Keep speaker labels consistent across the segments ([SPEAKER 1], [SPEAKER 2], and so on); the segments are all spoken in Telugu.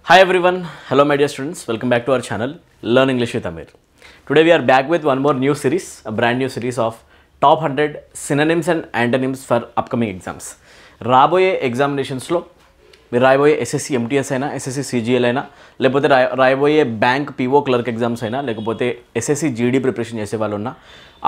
[SPEAKER 1] Hi everyone, hello my dear students, welcome back to our channel Learn English with Amir. Today we are back with one more new series, a brand new series of top 100 synonyms and antonyms for upcoming exams. రాబోయే ఎగ్జామినేషన్స్లో మీరు రాయబోయే ఎస్ఎస్సి ఎంటీఎస్ అయినా ఎస్ఎస్సి సిజిఎల్ అయినా లేకపోతే రాయబోయే బ్యాంక్ పీఓ క్లర్క్ ఎగ్జామ్స్ అయినా లేకపోతే ఎస్ఎస్సి జీడీ ప్రిపరేషన్ చేసే వాళ్ళు ఉన్నా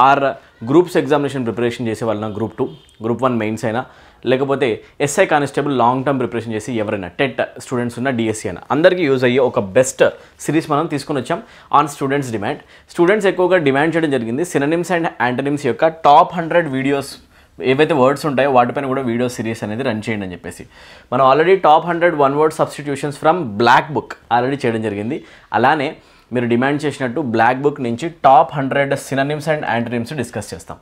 [SPEAKER 1] ఆర్ గ్రూప్స్ ఎగ్జామినేషన్ ప్రిపరేషన్ చేసే వాళ్ళన్నా గ్రూప్ 2 గ్రూప్ 1 మెయిన్స్ అయినా లేకపోతే SI constable long term preparation చేసి ఎవరైనా టెట్ స్టూడెంట్స్ ఉన్న డిఎస్సి అయినా అందరికీ యూజ్ అయ్యే ఒక బెస్ట్ సిరీస్ మనం తీసుకొని వచ్చాం ఆన్ స్టూడెంట్స్ డిమాండ్. స్టూడెంట్స్ ఎక్కువగా డిమాండ్ చేయడం జరిగింది సినోనిమ్స్ అండ్ యాంటోనిమ్స్ యొక్క టాప్ 100 వీడియోస్ ఏవైతే వర్డ్స్ ఉంటాయో వాటిపైన కూడా వీడియో సిరీస్ అనేది రన్ చేయండి అని చెప్పేసి మనం already top 100 one word substitutions from black book already చేయడం జరిగింది. అలానే మీరు డిమాండ్ చేసినట్టు బ్లాక్ బుక్ నుంచి top 100 synonyms and antonyms discuss చేస్తాం.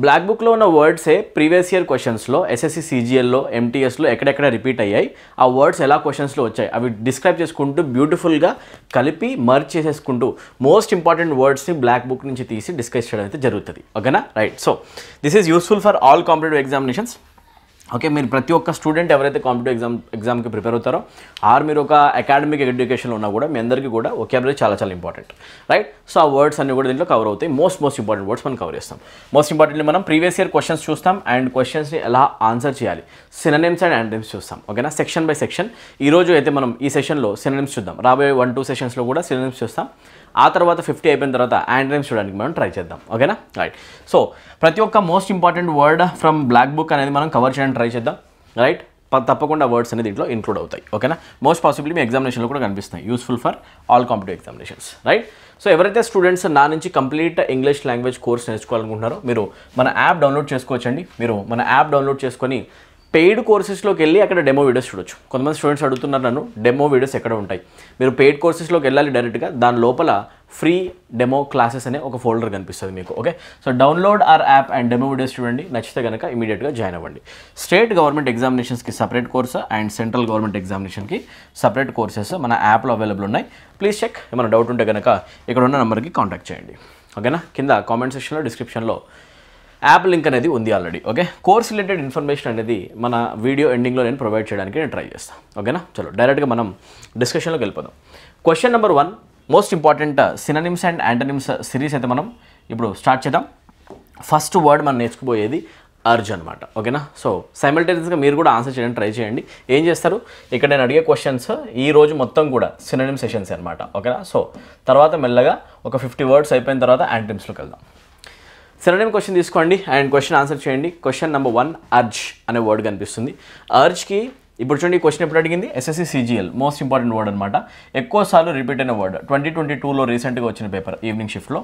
[SPEAKER 1] బ్లాక్ బుక్లో ఉన్న వర్డ్సే ప్రీవియస్ ఇయర్ క్వశ్చన్స్లో ఎస్ఎస్సి సిజిఎల్లో ఎంటీఎస్లో ఎక్కడెక్కడ రిపీట్ అయ్యాయి, ఆ వర్డ్స్ ఎలా క్వశ్చన్స్లో వచ్చాయి అవి డిస్క్రైబ్ చేసుకుంటూ బ్యూటిఫుల్గా కలిపి మర్జ్ చేసేసుకుంటూ మోస్ట్ ఇంపార్టెంట్ వర్డ్స్ని బ్లాక్ బుక్ నుంచి తీసి డిస్కస్ చేయడం అయితే జరుగుతుంది. ఓకేనా, right. So this is useful for all competitive examinations. Okay, మీరు ప్రతి ఒక్క స్టూడెంట్ ఎవరైతే కాంపిటేటివ్ ఎగ్జామ్కి ప్రిపేర్ అవుతారో ఆర్ మీరు ఒక అకాడమిక్ ఎడ్యుకేషన్లో ఉన్నా కూడా మీ అందరికీ కూడా వొకాబులరీ చాలా ఇంపార్టెంట్, రైట్. సో ఆ వర్డ్స్ అన్ని కూడా దీంట్లో కవర్ అవుతాయి. మోస్ట్ ఇంపార్టెంట్ వర్డ్స్ మనం కవర్ చేస్తాం. మోస్ట్ ఇంపార్టెంట్లీ మనం ప్రీవియస్ ఇయర్ క్వశ్చన్స్ చూస్తాం అండ్ క్వశ్చన్స్ని ఎలా ఆన్సర్ చేయాలి, సినోనిమ్స్ అండ్ యాంటోనిమ్స్ చూస్తాం. ఓకేనా, సెక్షన్ బై సెక్షన్. ఈరోజు అయితే మనం ఈ సెషన్లో సినోనిమ్స్ చూద్దాం. రాబోయే 1-2 సెషన్స్లో కూడా సినోనిమ్స్ చూస్తాం. ఆ తర్వాత 50 అయిపోయిన తర్వాత యాంటోనిమ్స్ చూడడానికి మనం ట్రై చేద్దాం. ఓకేనా, రైట్. సో ప్రతి ఒక్క most important word from black book అనేది మనం కవర్ చేయడానికి ట్రై చేద్దాం, రైట్. తప్పకుండా వర్డ్స్ అనేది దీంట్లో ఇంక్లూడ్ అవుతాయి. ఓకేనా, మోస్ట్ పాసిబుల్లీ మీ ఎగ్జామినేషన్లో కూడా కనిపిస్తాయి. Useful for all competitive examinations, right. So ఎవరైతే స్టూడెంట్స్ నా నుంచి కంప్లీట్ ఇంగ్లీష్ లాంగ్వేజ్ కోర్స్ నేర్చుకోవాలనుకుంటున్నారో మీరు మన యాప్ డౌన్లోడ్ చేసుకోవచ్చండి. మీరు మన యాప్ డౌన్లోడ్ చేసుకొని పెయిడ్ కోర్సెస్లోకి వెళ్ళి అక్కడ డెమో వీడియోస్ చూడొచ్చు. కొంతమంది స్టూడెంట్స్ అడుగుతున్నారు నన్ను డెమో వీడియోస్ ఎక్కడ ఉంటాయి. మీరు పెయిడ్ కోర్సెస్లోకి వెళ్ళాలి డైరెక్ట్గా, దాని లోపల ఫ్రీ డెమో క్లాసెస్ అనే ఒక ఫోల్డర్ కనిపిస్తుంది మీకు. Okay, so download our app and demo videos చూడండి, నచ్చితే కనుక ఇమీడియట్గా జాయిన్ అవ్వండి. స్టేట్ గవర్నమెంట్ ఎగ్జామినేషన్స్కి separate course and central government ఎగ్జామినేషన్కి సపరేట్ కోర్సెస్ మన యాప్లో అవైలబుల్ ఉన్నాయి. Please check. ఏమైనా డౌట్ ఉంటే కనుక ఇక్కడ ఉన్న నెంబర్కి కాంటాక్ట్ చేయండి. ఓకేనా, కింద కామెంట్ సెక్షన్లో డిస్క్రిప్షన్లో యాప్ లింక్ అనేది ఉంది already. Okay, course related information అనేది మన వీడియో ఎండింగ్లో నేను ప్రొవైడ్ చేయడానికి నేను ట్రై చేస్తాను. ఓకేనా, చలో డైరెక్ట్గా మనం డిస్కషన్లోకి వెళ్ళిపోదాం. Question number 1 most important synonyms and antonyms series అయితే మనం ఇప్పుడు స్టార్ట్ చేద్దాం. ఫస్ట్ వర్డ్ మనం నేర్చుకుపోయేది అర్జ్ అనమాట. ఓకేనా, సో సైమల్టేనియస్గా మీరు కూడా ఆన్సర్ చేయడానికి ట్రై చేయండి. ఏం చేస్తారు, ఇక్కడ నేను అడిగే క్వశ్చన్స్ ఈ రోజు మొత్తం కూడా సినోనిమ్ సెషన్స్ అనమాట. ఓకేనా, సో తర్వాత మెల్లగా ఒక 50 వర్డ్స్ అయిపోయిన తర్వాత యాంటోనిమ్స్లోకి వెళ్దాం. సినోనిమ్ క్వశ్చన్ తీసుకోండి అండ్ క్వశ్చన్ ఆన్సర్ చేయండి. క్వశ్చన్ నెంబర్ 1 అర్జ్ అనే వర్డ్ కనిపిస్తుంది. అర్జ్కి ఇప్పుడు చూడండి, ఈ క్వశ్చన్ ఎప్పుడు అడిగింది, SSC CGL most important word అనమాట. ఎక్కువసార్లు రిపీట్ అయిన వర్డ్ 2022లో రీసెంట్గా వచ్చిన పేపర్ ఈవినింగ్ షిఫ్ట్లో.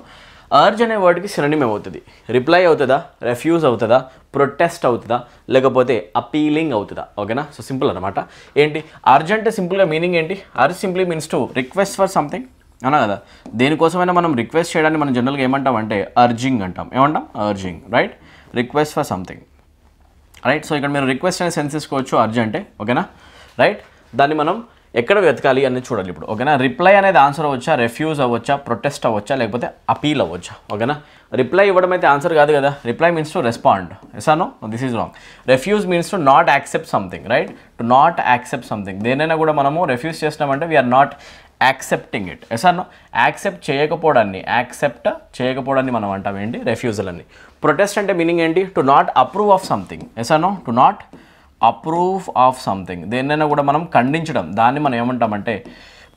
[SPEAKER 1] అర్జ్ అనే వర్డ్కి సినోనిమ్ ఏమవుతుంది, రిప్లై అవుతుందా, రెఫ్యూజ్ అవుతుందా, ప్రొటెస్ట్ అవుతుందా, లేకపోతే అపీలింగ్ అవుతుందా. ఓకేనా, సో సింపుల్ అనమాట. ఏంటి అర్జ్ అంటే సింపుల్గా మీనింగ్ ఏంటి, urge simply means to request for something అన్నా కదా. దేనికోసమైనా మనం రిక్వెస్ట్ చేయడాన్ని మనం జనరల్గా ఏమంటాం అంటే అర్జింగ్ అంటాం. ఏమంటాం, urging, right. Request for something, right. So ఇక్కడ మీరు రిక్వెస్ట్ అనే సెన్స్ తీసుకోవచ్చు అర్జ్ అంటే. ఓకేనా, రైట్. దాన్ని మనం ఎక్కడ వెతకాలి అనేది చూడాలి ఇప్పుడు. ఓకేనా, రిప్లై అనేది ఆన్సర్ అవ్వచ్చా, రెఫ్యూజ్ అవ్వచ్చా, ప్రొటెస్ట్ అవ్వచ్చా, లేకపోతే అపీల్ అవ్వచ్చా. ఓకేనా, రిప్లై ఇవ్వడం అయితే ఆన్సర్ కాదు కదా. Reply means to respond. Yes or no, this is wrong. Refuse means to not accept something, right. To not accept something, దేనైనా కూడా మనము రెఫ్యూజ్ చేసినామంటే we are not accepting it. Yes or no, accept చేయకపోవడాన్ని మనం అంటాం ఏంటి, రెఫ్యూజల్ అని. ప్రొటెస్ట్ అంటే మీనింగ్ ఏంటి, to not approve of something. Yes or no, to not approve of something, దేన్నైనా కూడా మనం ఖండించడం, దాన్ని మనం ఏమంటామంటే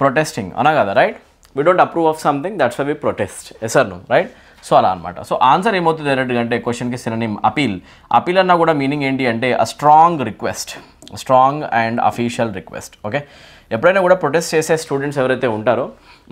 [SPEAKER 1] ప్రొటెస్టింగ్ అనా కదా, right. We don't approve of something, that's why we protest. Yes or no, right. So అలా అనమాట. సో ఆన్సర్ ఏమవుతుంది డైరెక్ట్గా అంటే క్వశ్చన్కి సినోనిమ్ అపీల్. అపీల్ అన్నా కూడా మీనింగ్ ఏంటి అంటే a strong request, strong and official request. Okay, ఎప్పుడైనా కూడా ప్రొటెస్ట్ చేసే స్టూడెంట్స్ ఎవరైతే ఉంటారో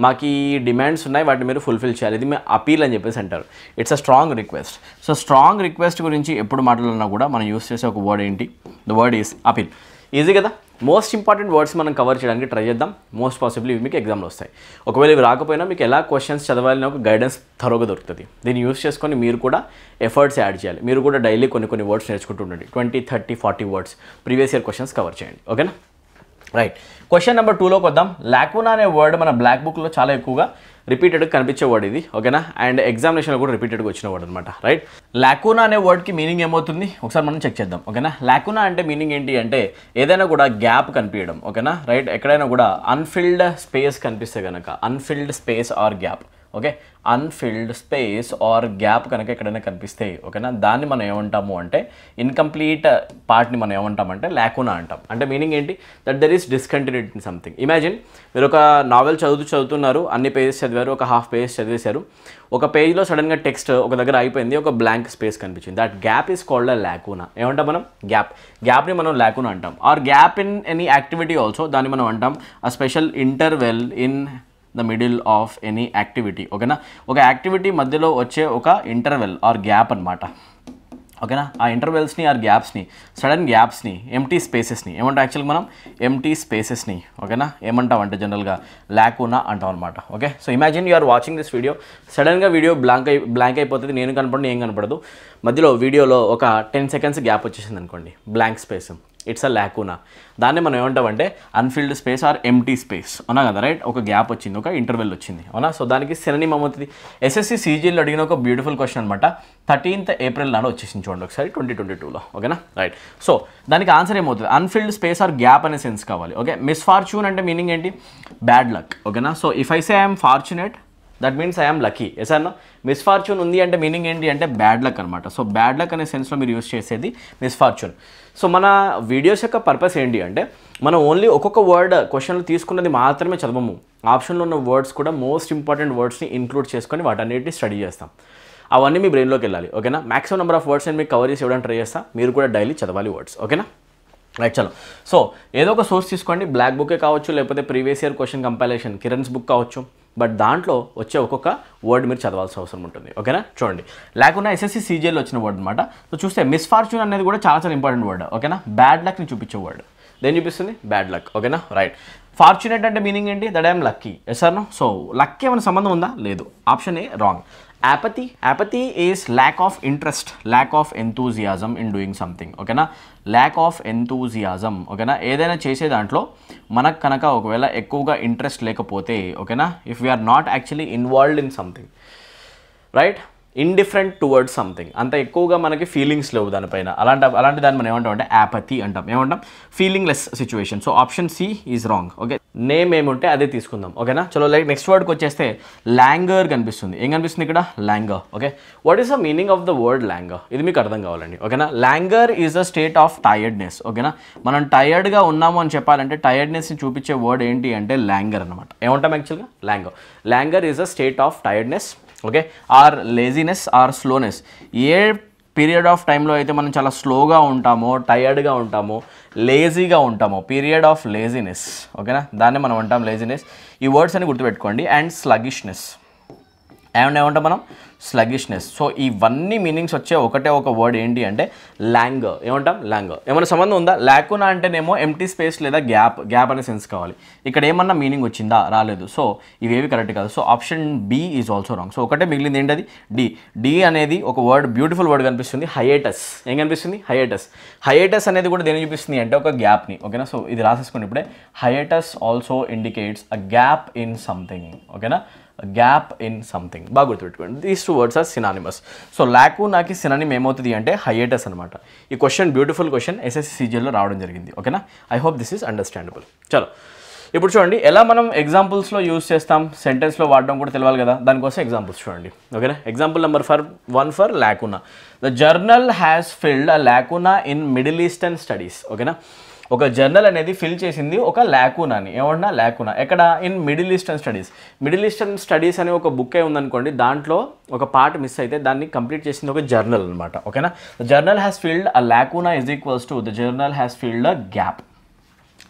[SPEAKER 1] మాకు ఈ డిమాండ్స్ ఉన్నాయి వాటిని మీరు ఫుల్ఫిల్ చేయాలి, ఇది మేము అపీల్ అని చెప్పేసి అంటారు. It's a strong request. So strong request గురించి ఎప్పుడు మాట్లాడినా కూడా మనం యూస్ చేసే ఒక వర్డ్ ఏంటి, the word is appeal. Easy కదా. మోస్ట్ ఇంపార్టెంట్ వర్డ్స్ మనం కవర్ చేయడానికి ట్రై చేద్దాం. మోస్ట్ పాసిబుల్లీ ఇవి మీకు ఎగ్జామ్లో వస్తాయి. ఒకవేళ ఇవి రాకపోయినా మీకు ఎలా క్వశ్చన్స్ చదవాలని ఒక గైడెన్స్ థరోగా దొరుకుతుంది. దీన్ని యూస్ చేసుకొని మీరు కూడా ఎఫర్ట్స్ యాడ్ చేయాలి. మీరు కూడా డైలీ కొన్ని వర్డ్స్ నేర్చుకుంటూ ఉండండి. 20, 30, 40 words previous year questions cover చేయండి. ఓకేనా, రైట్. క్వశ్చన్ నెంబర్ 2లోకి వద్దాం. లాకునా అనే వర్డ్ మన బ్లాక్ బుక్లో చాలా ఎక్కువగా రిపీటెడ్గా కనిపించే వర్డ్ ఇది, ఓకేనా. అండ్ ఎగ్జామినేషన్లో కూడా రిపీటెడ్గా వచ్చిన వర్డ్ అనమాట, రైట్. లాకునా అనే వర్డ్కి మీనింగ్ ఏమవుతుంది ఒకసారి మనం చెక్ చేద్దాం, ఓకేనా. లాకునా అంటే మీనింగ్ ఏంటి అంటే ఏదైనా కూడా గ్యాప్ కనిపించడం, ఓకేనా, రైట్. ఎక్కడైనా కూడా అన్ఫిల్డ్ స్పేస్ కనిపిస్తే కనుక, unfilled space or gap, okay, unfilled space or gap కనుక ఎక్కడైనా కనిపిస్తాయి, ఓకేనా, దాన్ని మనం ఏమంటాము అంటే ఇన్కంప్లీట్ పార్ట్ని మనం ఏమంటామంటే లాకునా అంటాం. అంటే మీనింగ్ ఏంటి, that there is discontinuity in something. Imagine మీరు ఒక నావెల్ చదువుతున్నారు, అన్ని పేజెస్ చదివారు, ఒక హాఫ్ పేజ్ చదివేశారు, ఒక పేజ్లో సడన్గా టెక్స్ట్ ఒక దగ్గర అయిపోయింది, ఒక బ్లాంక్ స్పేస్ కనిపించింది. That gap is called a lacuna. ఏమంటాం మనం, గ్యాప్ని మనం లాకునా అంటాం. Or gap in any activity also, దాన్ని మనం అంటాం a special interval in the middle of any activity, ఓకేనా. ఒక యాక్టివిటీ మధ్యలో వచ్చే ఒక ఇంటర్వెల్ ఆర్ గ్యాప్ అనమాట, ఓకేనా. ఆ ఇంటర్వెల్స్ని ఆర్ గ్యాప్స్ని, సడన్ గ్యాప్స్ని, ఎంటీ స్పేసెస్ని ఏమంటాం యాక్చువల్గా మనం, ఎంటీ స్పేసెస్ని, ఓకేనా, ఏమంటాం అంటే జనరల్గా లాకునా అంటాం అనమాట, okay. So imagine you are watching this video, సడన్గా వీడియో బ్లాంక్ అయిపోతుంది, నేను కనపడదు, ఏం కనపడదు, మధ్యలో వీడియోలో ఒక 10 seconds గ్యాప్ వచ్చేసింది అనుకోండి, blank space, it's a lacuna. దాన్ని మనం ఏమంటామంటే unfilled space or empty space, అవునా కదా, రైట్. ఒక గ్యాప్ వచ్చింది, ఒక ఇంటర్వెల్ వచ్చింది, అవునా. సో దానికి సినోనిమ్ అవుతుంది. ఎస్ఎస్సి సీజీఎల్లో అడిగిన ఒక బ్యూటిఫుల్ క్వశ్చన్ అనమాట, 13th April నాడు వచ్చేసింది చూడండి ఒకసారి 2022లో, ఓకేనా, రైట్. సో దానికి ఆన్సర్ ఏమవుతుంది, అన్ఫిల్డ్ స్పేస్ ఆర్ గ్యాప్ అనే సెన్స్ కావాలి, ఓకే. మిస్ఫార్చ్యూన్ అంటే మీనింగ్ ఏంటి, బ్యాడ్ లక్, ఓకేనా. So if I say I'm fortunate, that means I'm lucky. Yes అన్న, మిస్ఫార్చ్యూన్ ఉంది అంటే మీనింగ్ ఏంటి అంటే బ్యాడ్ లక్ అనమాట. సో బ్యాడ్ లక్ అనే సెన్స్లో మీరు యూస్ చేసేది మిస్ఫార్చ్యూన్. సో మన వీడియోస్ యొక్క పర్పస్ ఏంటి అంటే మనం ఓన్లీ ఒక్కొక్క వర్డ్ క్వశ్చన్లో తీసుకున్నది మాత్రమే చదవము, ఆప్షన్లో ఉన్న వర్డ్స్ కూడా మోస్ట్ ఇంపార్టెంట్ వర్డ్స్ని ఇంక్లూడ్ చేసుకొని వాటన్నిటిని స్టడీ చేస్తాం. అవన్నీ మీ బ్రెయిన్లోకి వెళ్ళాలి, ఓకేనా. మాక్సిమం నెంబర్ ఆఫ్ వర్డ్స్ నేను మీకు కవర్ చేసి ఇవ్వడానికి ట్రై చేస్తాను, మీరు కూడా డైలీ చదవాలి వర్డ్స్, ఓకేనా, రైట్. చలో, సో ఏదో ఒక సోర్స్ తీసుకోండి, బ్లాక్ బుకే కావచ్చు, లేకపోతే previous year question compilation Kiran's book కావచ్చు, బట్ దాంట్లో వచ్చే ఒక్కొక్క వర్డ్ మీరు చదవాల్సిన అవసరం ఉంటుంది, ఓకేనా. చూడండి, లేకుండా ఎస్ఎస్సి సీజీఎల్లో వచ్చిన వర్డ్ అనమాట. సో చూస్తే మిస్ఫార్చ్యూన్ అనేది కూడా చాలా చాలా ఇంపార్టెంట్ వర్డ్, ఓకేనా. బ్యాడ్ లక్ని చూపించే వర్డ్, దేని చూపిస్తుంది, బ్యాడ్ లక్, ఓకేనా, రైట్. ఫార్చునేట్ అంటే మీనింగ్ ఏంటి, that I'm lucky. Yes or no. So luck ఏమైనా సంబంధం ఉందా, లేదు, option A wrong. apathy is lack of interest, lack of enthusiasm in doing something, ఓకేనా. lack of enthusiasm, ఓకేనా. ఏదైనా చేసే దాంట్లో మనకు కనుక ఒకవేళ ఎక్కువగా ఇంట్రెస్ట్ లేకపోతే, ఓకేనా, if we're not actually involved in something, right, indifferent towards something, అంత ఎక్కువగా మనకి ఫీలింగ్స్ లేవు దానిపైన, అలాంటి దాన్ని మనం ఏమంటాం అంటే యాపథీ అంటాం. ఏమంటాం, feelingless situation. So option C is wrong, okay. Name ఏముంటే అదే తీసుకుందాం, ఓకేనా. చలో, లైక్ నెక్స్ట్ వర్డ్కి వచ్చేస్తే లాంగర్ కనిపిస్తుంది. ఏం కనిపిస్తుంది ఇక్కడ, longer, okay. What is the meaning of the word longer, ఇది మీకు అర్థం కావాలండి, ఓకేనా. Longer is a state of tiredness, ఓకేనా. మనం టైర్డ్గా ఉన్నాము అని చెప్పాలంటే టైర్డ్నెస్ని చూపించే వర్డ్ ఏంటి అంటే లాంగర్ అనమాట. ఏమంటాం యాక్చువల్గా, languor is a state of tiredness, okay, or laziness or slowness. A period of టైంలో అయితే మనం చాలా స్లోగా ఉంటామో, టైర్డ్గా ఉంటామో, లేజీగా ఉంటామో, పీరియడ్ ఆఫ్ లేజినెస్, ఓకేనా, దాన్ని మనం అంటాం లేజినెస్. ఈ వర్డ్స్ అని గుర్తుపెట్టుకోండి. అండ్ స్లగిష్నెస్, ఏమంటాం మనం, స్లగిష్నెస్. సో ఇవన్నీ మీనింగ్స్ వచ్చే ఒకటే ఒక వర్డ్ ఏంటి అంటే లాంగర్. ఏమంటాం, లాంగర్. ఏమైనా సంబంధం ఉందా, లాకునా అంటేనేమో ఎంటీ స్పేస్ లేదా గ్యాప్ అనే సెన్స్ కావాలి. ఇక్కడ ఏమన్నా మీనింగ్ వచ్చిందా, రాలేదు. సో ఇవేవి కరెక్ట్ కాదు. So option B is also wrong. So ఒకటే మిగిలింది ఏంటి, అది డి అనేది ఒక వర్డ్, బ్యూటిఫుల్ వర్డ్ కనిపిస్తుంది, హైయేటస్. ఏం కనిపిస్తుంది, హైయేటస్ అనేది కూడా దేని చూపిస్తుంది అంటే ఒక గ్యాప్ని, ఓకేనా. సో ఇది రాసేసుకోండి ఇప్పుడే, hiatus also indicates a gap in something, ఓకేనా, గ్యాప్ ఇన్ సంథింగ్. బాగా గుర్తుపెట్టుకోండి, these two words are synonymous. So లాకునాకి సినానిమ్ ఏమవుతుంది అంటే హైయేటస్ అనమాట. ఈ క్వశ్చన్ బ్యూటిఫుల్ క్వశ్చన్ ఎస్ఎస్సి సీజీఎల్లో రావడం జరిగింది, ఓకేనా. I hope this is understandable. చలో, ఇప్పుడు చూడండి ఎలా మనం ఎగ్జాంపుల్స్లో యూజ్ చేస్తాం, సెంటెన్స్లో వాడడం కూడా తెలియాలి కదా, దానికోసం ఎగ్జాంపుల్స్ చూడండి, ఓకేనా. Example number 1 for lacuna. The journal has filled a lacuna in Middle Eastern studies, ఓకేనా. ఒక జర్నల్ అనేది ఫిల్ చేసింది ఒక లాకునాని, ఏమన్నా లాకునా ఎక్కడ, in Middle Eastern studies. Middle Eastern studies అనే ఒక బుక్కే ఉందనుకోండి, దాంట్లో ఒక పార్ట్ మిస్ అయితే దాన్ని కంప్లీట్ చేసింది ఒక జర్నల్ అనమాట, ఓకేనా. The journal has filled a lacuna is equals to the journal has filled a gap.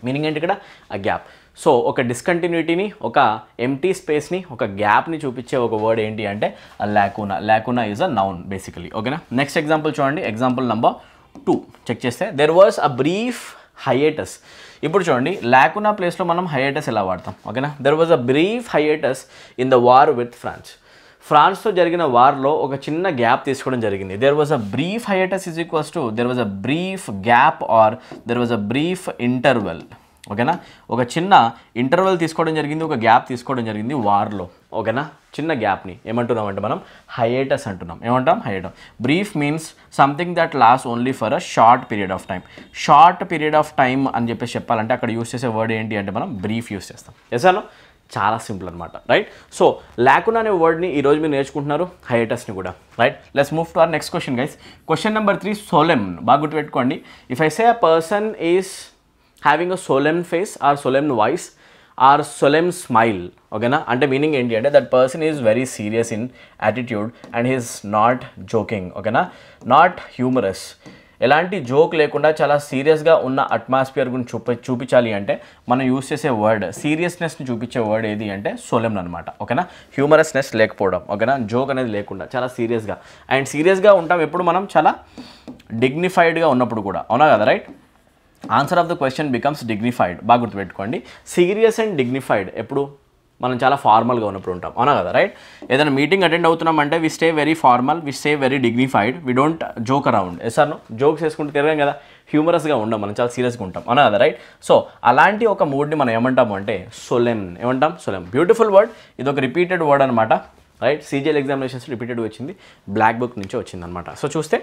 [SPEAKER 1] Meaning ఏంటి ఇక్కడ, అ గ్యాప్. సో ఒక డిస్కంటిన్యూటీని, ఒక ఎంటీ స్పేస్ని, ఒక గ్యాప్ని చూపించే ఒక వర్డ్ ఏంటి అంటే lacuna is a noun basically, ఓకేనా. నెక్స్ట్ ఎగ్జాంపుల్ చూడండి, ఎగ్జాంపుల్ నెంబర్ 2 చెక్ చేస్తే, there was a brief hiatus. ఇప్పుడు చూడండి, లాకునా ప్లేస్లో మనం హైయేటస్ ఎలా వాడతాం, ఓకేనా. There was a brief hiatus in the war with ఫ్రాన్స్తో జరిగిన వార్లో ఒక చిన్న గ్యాప్ తీసుకోవడం జరిగింది. There was a brief hiatus is equals to there was a brief gap or there was a brief interval, ఓకేనా. ఒక చిన్న ఇంటర్వెల్ తీసుకోవడం జరిగింది, ఒక గ్యాప్ తీసుకోవడం జరిగింది వార్లో. ఓకేనా, చిన్న గ్యాప్ని ఏమంటున్నాం అంటే మనం హైయేటస్ అంటున్నాం. ఏమంటాం? Hiatus. Brief means something that last only for a short period of time. Short period of time అని చెప్పేసి చెప్పాలంటే అక్కడ యూస్ చేసే వర్డ్ ఏంటి అంటే మనం బ్రీఫ్ యూస్ చేస్తాం. ఎసాను చాలా సింపుల్ అనమాట, రైట్. సో లాకునా అనే వర్డ్ని ఈరోజు మీరు నేర్చుకుంటున్నారు, హైయేటస్ని కూడా, right. Let's move to our next question guys. Question number 3, solemn. బాగా గుర్తుపెట్టుకోండి. If I say a person is having a solemn face or solemn voice or solemn smile, ఓకేనా, అంటే మీనింగ్ ఏంటి అంటే that person is very serious in attitude and he's not joking, ఓకేనా, నాట్ హ్యూమరస్. ఎలాంటి జోక్ లేకుండా చాలా సీరియస్గా ఉన్న అట్మాస్ఫియర్ గురించి చూపించాలి అంటే మనం యూస్ చేసే వర్డ్, సీరియస్నెస్ని చూపించే వర్డ్ ఏది అంటే సోలెమ్ అనమాట. ఓకేనా, హ్యూమరస్నెస్ లేకపోవడం, ఓకేనా, జోక్ అనేది లేకుండా చాలా సీరియస్గా. అండ్ సీరియస్గా ఉంటాం ఎప్పుడు మనం చాలా డిగ్నిఫైడ్గా ఉన్నప్పుడు కూడా, అవునా కదా, right. Answer of the question becomes dignified. బాగా గుర్తుపెట్టుకోండి, సీరియస్ అండ్ డిగ్నిఫైడ్ ఎప్పుడు మనం చాలా ఫార్మల్గా ఉన్నప్పుడు ఉంటాం, అవునా కదా, రైట్. ఏదైనా మీటింగ్ అటెండ్ అవుతున్నామంటే we stay very formal, we stay very dignified, we don't joke around. ఎస్ఆర్ను జోక్స్ వేసుకుంటూ తిరగాం కదా, హ్యూమరస్గా ఉండం, మనం చాలా సీరియస్గా ఉంటాం, అవునా కదా, రైట్. సో అలాంటి ఒక మూడ్ని మనం ఏమంటాము అంటే సోలెమ్. ఏమంటాం? సోలెమ్. బ్యూటిఫుల్ వర్డ్, ఇది ఒక రిపీటెడ్ వర్డ్ అనమాట, రైట్. సీజీఎల్ ఎగ్జామినేషన్స్ రిపీటెడ్గా వచ్చింది, బ్లాక్ బుక్ నుంచి వచ్చిందనమాట. సో చూస్తే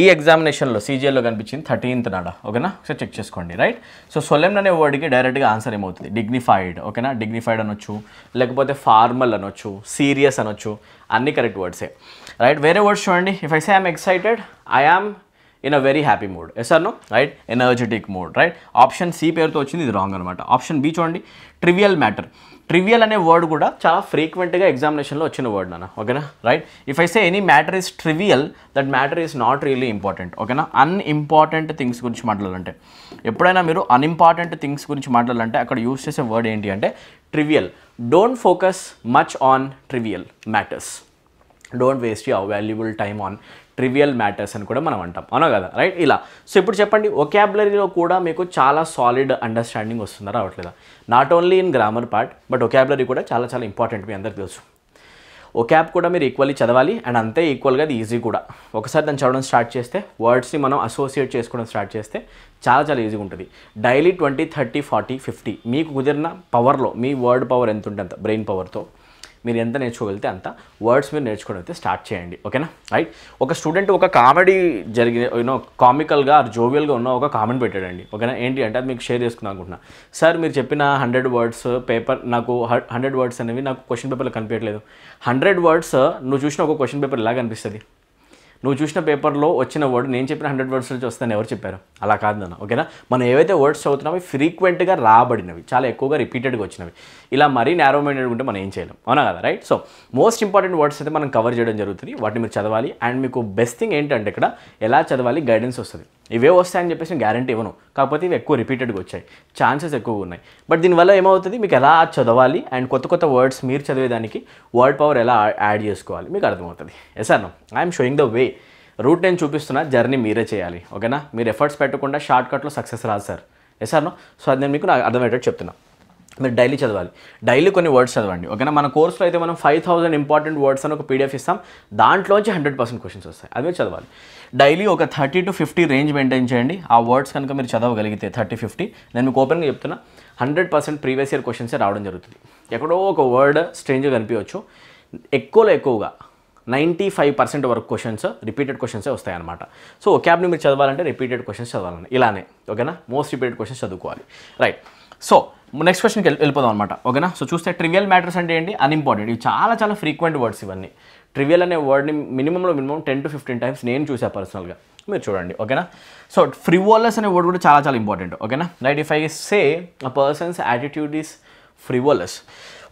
[SPEAKER 1] ఈ ఎగ్జామినేషన్లో సీజీఎల్లో కనిపించింది 13th నాడ, ఓకేనా, ఒకసారి చెక్ చేసుకోండి, రైట్. సో సోలెమ్ అనే వర్డ్కి డైరెక్ట్గా ఆన్సర్ ఏమవుతుంది? డిగ్నిఫైడ్, ఓకేనా, డిగ్నిఫైడ్ అనొచ్చు, లేకపోతే ఫార్మల్ అనొచ్చు, సీరియస్ అనొచ్చు, అన్ని కరెక్ట్ వర్డ్సే, రైట్. వేరే వర్డ్స్ చూడండి. If I say I'm excited, I am in a very happy mood. Yes or no, right. Energetic mood, right. Option C పేరుతో వచ్చింది, ఇది రాంగ్ అనమాట. ఆప్షన్ బి చూడండి, ట్రివియల్ మ్యాటర్. ట్రివియల్ అనే వర్డ్ కూడా చాలా ఫ్రీక్వెంట్గా ఎగ్జామినేషన్లో వచ్చిన వర్డ్ నాన్న, ఓకేనా, right. If I say any matter is trivial, that matter is not really important, ఓకేనా. అన్ఇంపార్టెంట్ థింగ్స్ గురించి మాట్లాడాలంటే, ఎప్పుడైనా మీరు అన్ఇంపార్టెంట్ థింగ్స్ గురించి మాట్లాడాలంటే అక్కడ యూస్ చేసే వర్డ్ ఏంటి అంటే trivial. Don't focus much on trivial matters, don't waste your valuable time on trivial matters అని కూడా మనం అంటాం, అవునా కదా, రైట్. ఇలా. సో ఇప్పుడు చెప్పండి, ఒకాబులరీలో కూడా మీకు చాలా సాలిడ్ అండర్స్టాండింగ్ వస్తుందా, రావట్లేదా? Not only in grammar part, but vocabulary కూడా చాలా చాలా ఇంపార్టెంట్, మీ అందరికీ తెలుసు. ఒకాబ్ కూడా మీరు ఈక్వల్లీ చదవాలి, అండ్ అంతే ఈక్వల్గా అది ఈజీ కూడా. ఒకసారి దాన్ని చదవడం స్టార్ట్ చేస్తే, వర్డ్స్ని మనం అసోసియేట్ చేసుకోవడం స్టార్ట్ చేస్తే చాలా చాలా ఈజీగా ఉంటుంది. డైలీ 20, 30, 40, 50 మీకు కుదిరిన పవర్లో, మీ వర్డ్ పవర్ ఎంత ఉంటే అంత, బ్రెయిన్ పవర్తో మీరు ఎంత నేర్చుకోగలిగితే అంత వర్డ్స్ మీరు నేర్చుకోవడం అయితే స్టార్ట్ చేయండి, ఓకేనా, రైట్. ఒక స్టూడెంట్ ఒక కామెడీ జరిగిన కామికల్గా ఆర్ జోవియల్గా ఉన్న ఒక కామెంట్ పెట్టాడండి, ఓకేనా. ఏంటి అంటే అది మీకు షేర్ చేసుకుందాం అనుకుంటున్నా. సార్ మీరు చెప్పిన 100 వర్డ్స్ పేపర్, నాకు 100 వర్డ్స్ అనేవి నాకు క్వశ్చన్ పేపర్లో కనిపించట్లేదు. 100 వర్డ్స్ నువ్వు చూసిన ఒక క్వశ్చన్ పేపర్ ఎలా కనిపిస్తుంది? నువ్వు చూసిన పేపర్లో వచ్చిన వర్డ్ నేను చెప్పిన 100 వర్డ్స్ నుంచి వస్తాను ఎవరు చెప్పారు? అలా కాదు నాన్న, ఓకేనా. మనం ఏవైతే వర్డ్స్ చదువుతున్నామో ఫ్రీక్వెంట్గా రాబడినవి, చాలా ఎక్కువగా రిపీటెడ్గా వచ్చినవి. ఇలా మరీ నేరో మైండెడ్ ఉంటే మనం ఏం చేయలేం, అవునా కదా, right. So most important words అయితే మనం కవర్ చేయడం జరుగుతుంది, వాటిని మీరు చదవాలి. అండ్ మీకు బెస్ట్ థింగ్ ఏంటంటే ఇక్కడ ఎలా చదవాలి గైడెన్స్ వస్తుంది. ఇవే వస్తాయని చెప్పేసి నేను గ్యారంటీ ఇవ్వను, కాకపోతే ఇవి ఎక్కువ రిపీటెడ్గా వచ్చాయి, ఛాన్సెస్ ఎక్కువగా ఉన్నాయి. బట్ దీనివల్ల ఏమవుతుంది, మీకు ఎలా చదవాలి అండ్ కొత్త కొత్త వర్డ్స్ మీరు చదివేదానికి వర్డ్ పవర్ ఎలా యాడ్ చేసుకోవాలి మీకు అర్థమవుతుంది. Yes or no, I'm showing the way, route నేను చూపిస్తున్నా, జర్నీ మీరే చేయాలి, ఓకేనా. మీరు ఎఫర్ట్స్ పెట్టకుండా షార్ట్ కట్లో సక్సెస్ రాదు sir. Yes or no. So అది నేను మీకు నాకు అర్థమయ్యేటట్టు చెప్తున్నా. మీరు డైలీ చదవాలి, డైలీ కొన్ని వర్డ్స్ చదవండి, ఓకేనా. మన కోర్సులో అయితే మనం 5000 ఇంపార్టెంట్ వర్డ్స్ అని ఒక పీడిఎఫ్ ఇస్తాం, దాంట్లోంచి 100% క్వశ్చన్స్ వస్తాయి, అది మీరు చదవాలి. డైలీ ఒక 30 to 50 రేంజ్ మెయింటైన్ చేయండి. ఆ వర్డ్స్ కనుక మీరు చదవగలిగితే 30-50, నేను మీకు ఓపెన్గా చెప్తున్నా 100% ప్రీవియస్ ఇయర్ క్వశ్చన్సే రావడం జరుగుతుంది. ఎక్కడో ఒక వర్డ్ స్ట్రేంజ్గా కనిపించవచ్చు, ఎక్కువగా 95% వరకు క్వశ్చన్స్ రిపీటెడ్ క్వశ్చన్సే వస్తాయన్నమాట. సో ఒకాబ్ని మీరు చదవాలంటే రిపీటెడ్ క్వశ్చన్స్ చదవాలని ఇలానే, ఓకేనా. మోస్ట్ రిపీటెడ్ క్వశ్చన్స్ చదువుకోవాలి, రైట్. సో నెక్స్ట్ క్వశ్చన్కి వెళ్ళిపోదాం అనమాట, ఓకేనా. సో చూస్తే ట్రివియల్ మ్యాటర్స్ అంటే ఏంటి? అన్ఇంపార్టెంట్. ఇవి చాలా చాలా ఫ్రీక్వెంట్ వర్డ్స్ ఇవన్నీ. ట్రివియల్ అనే వర్డ్ని మినిమం 10 to 15 టైమ్స్ నేను చూసా పర్సనల్గా, మీరు చూడండి, ఓకేనా. సో ఫ్రివోలస్ అనే వర్డ్ కూడా చాలా చాలా ఇంపార్టెంట్, ఓకేనా, right. If I say a person's attitude is frivolous,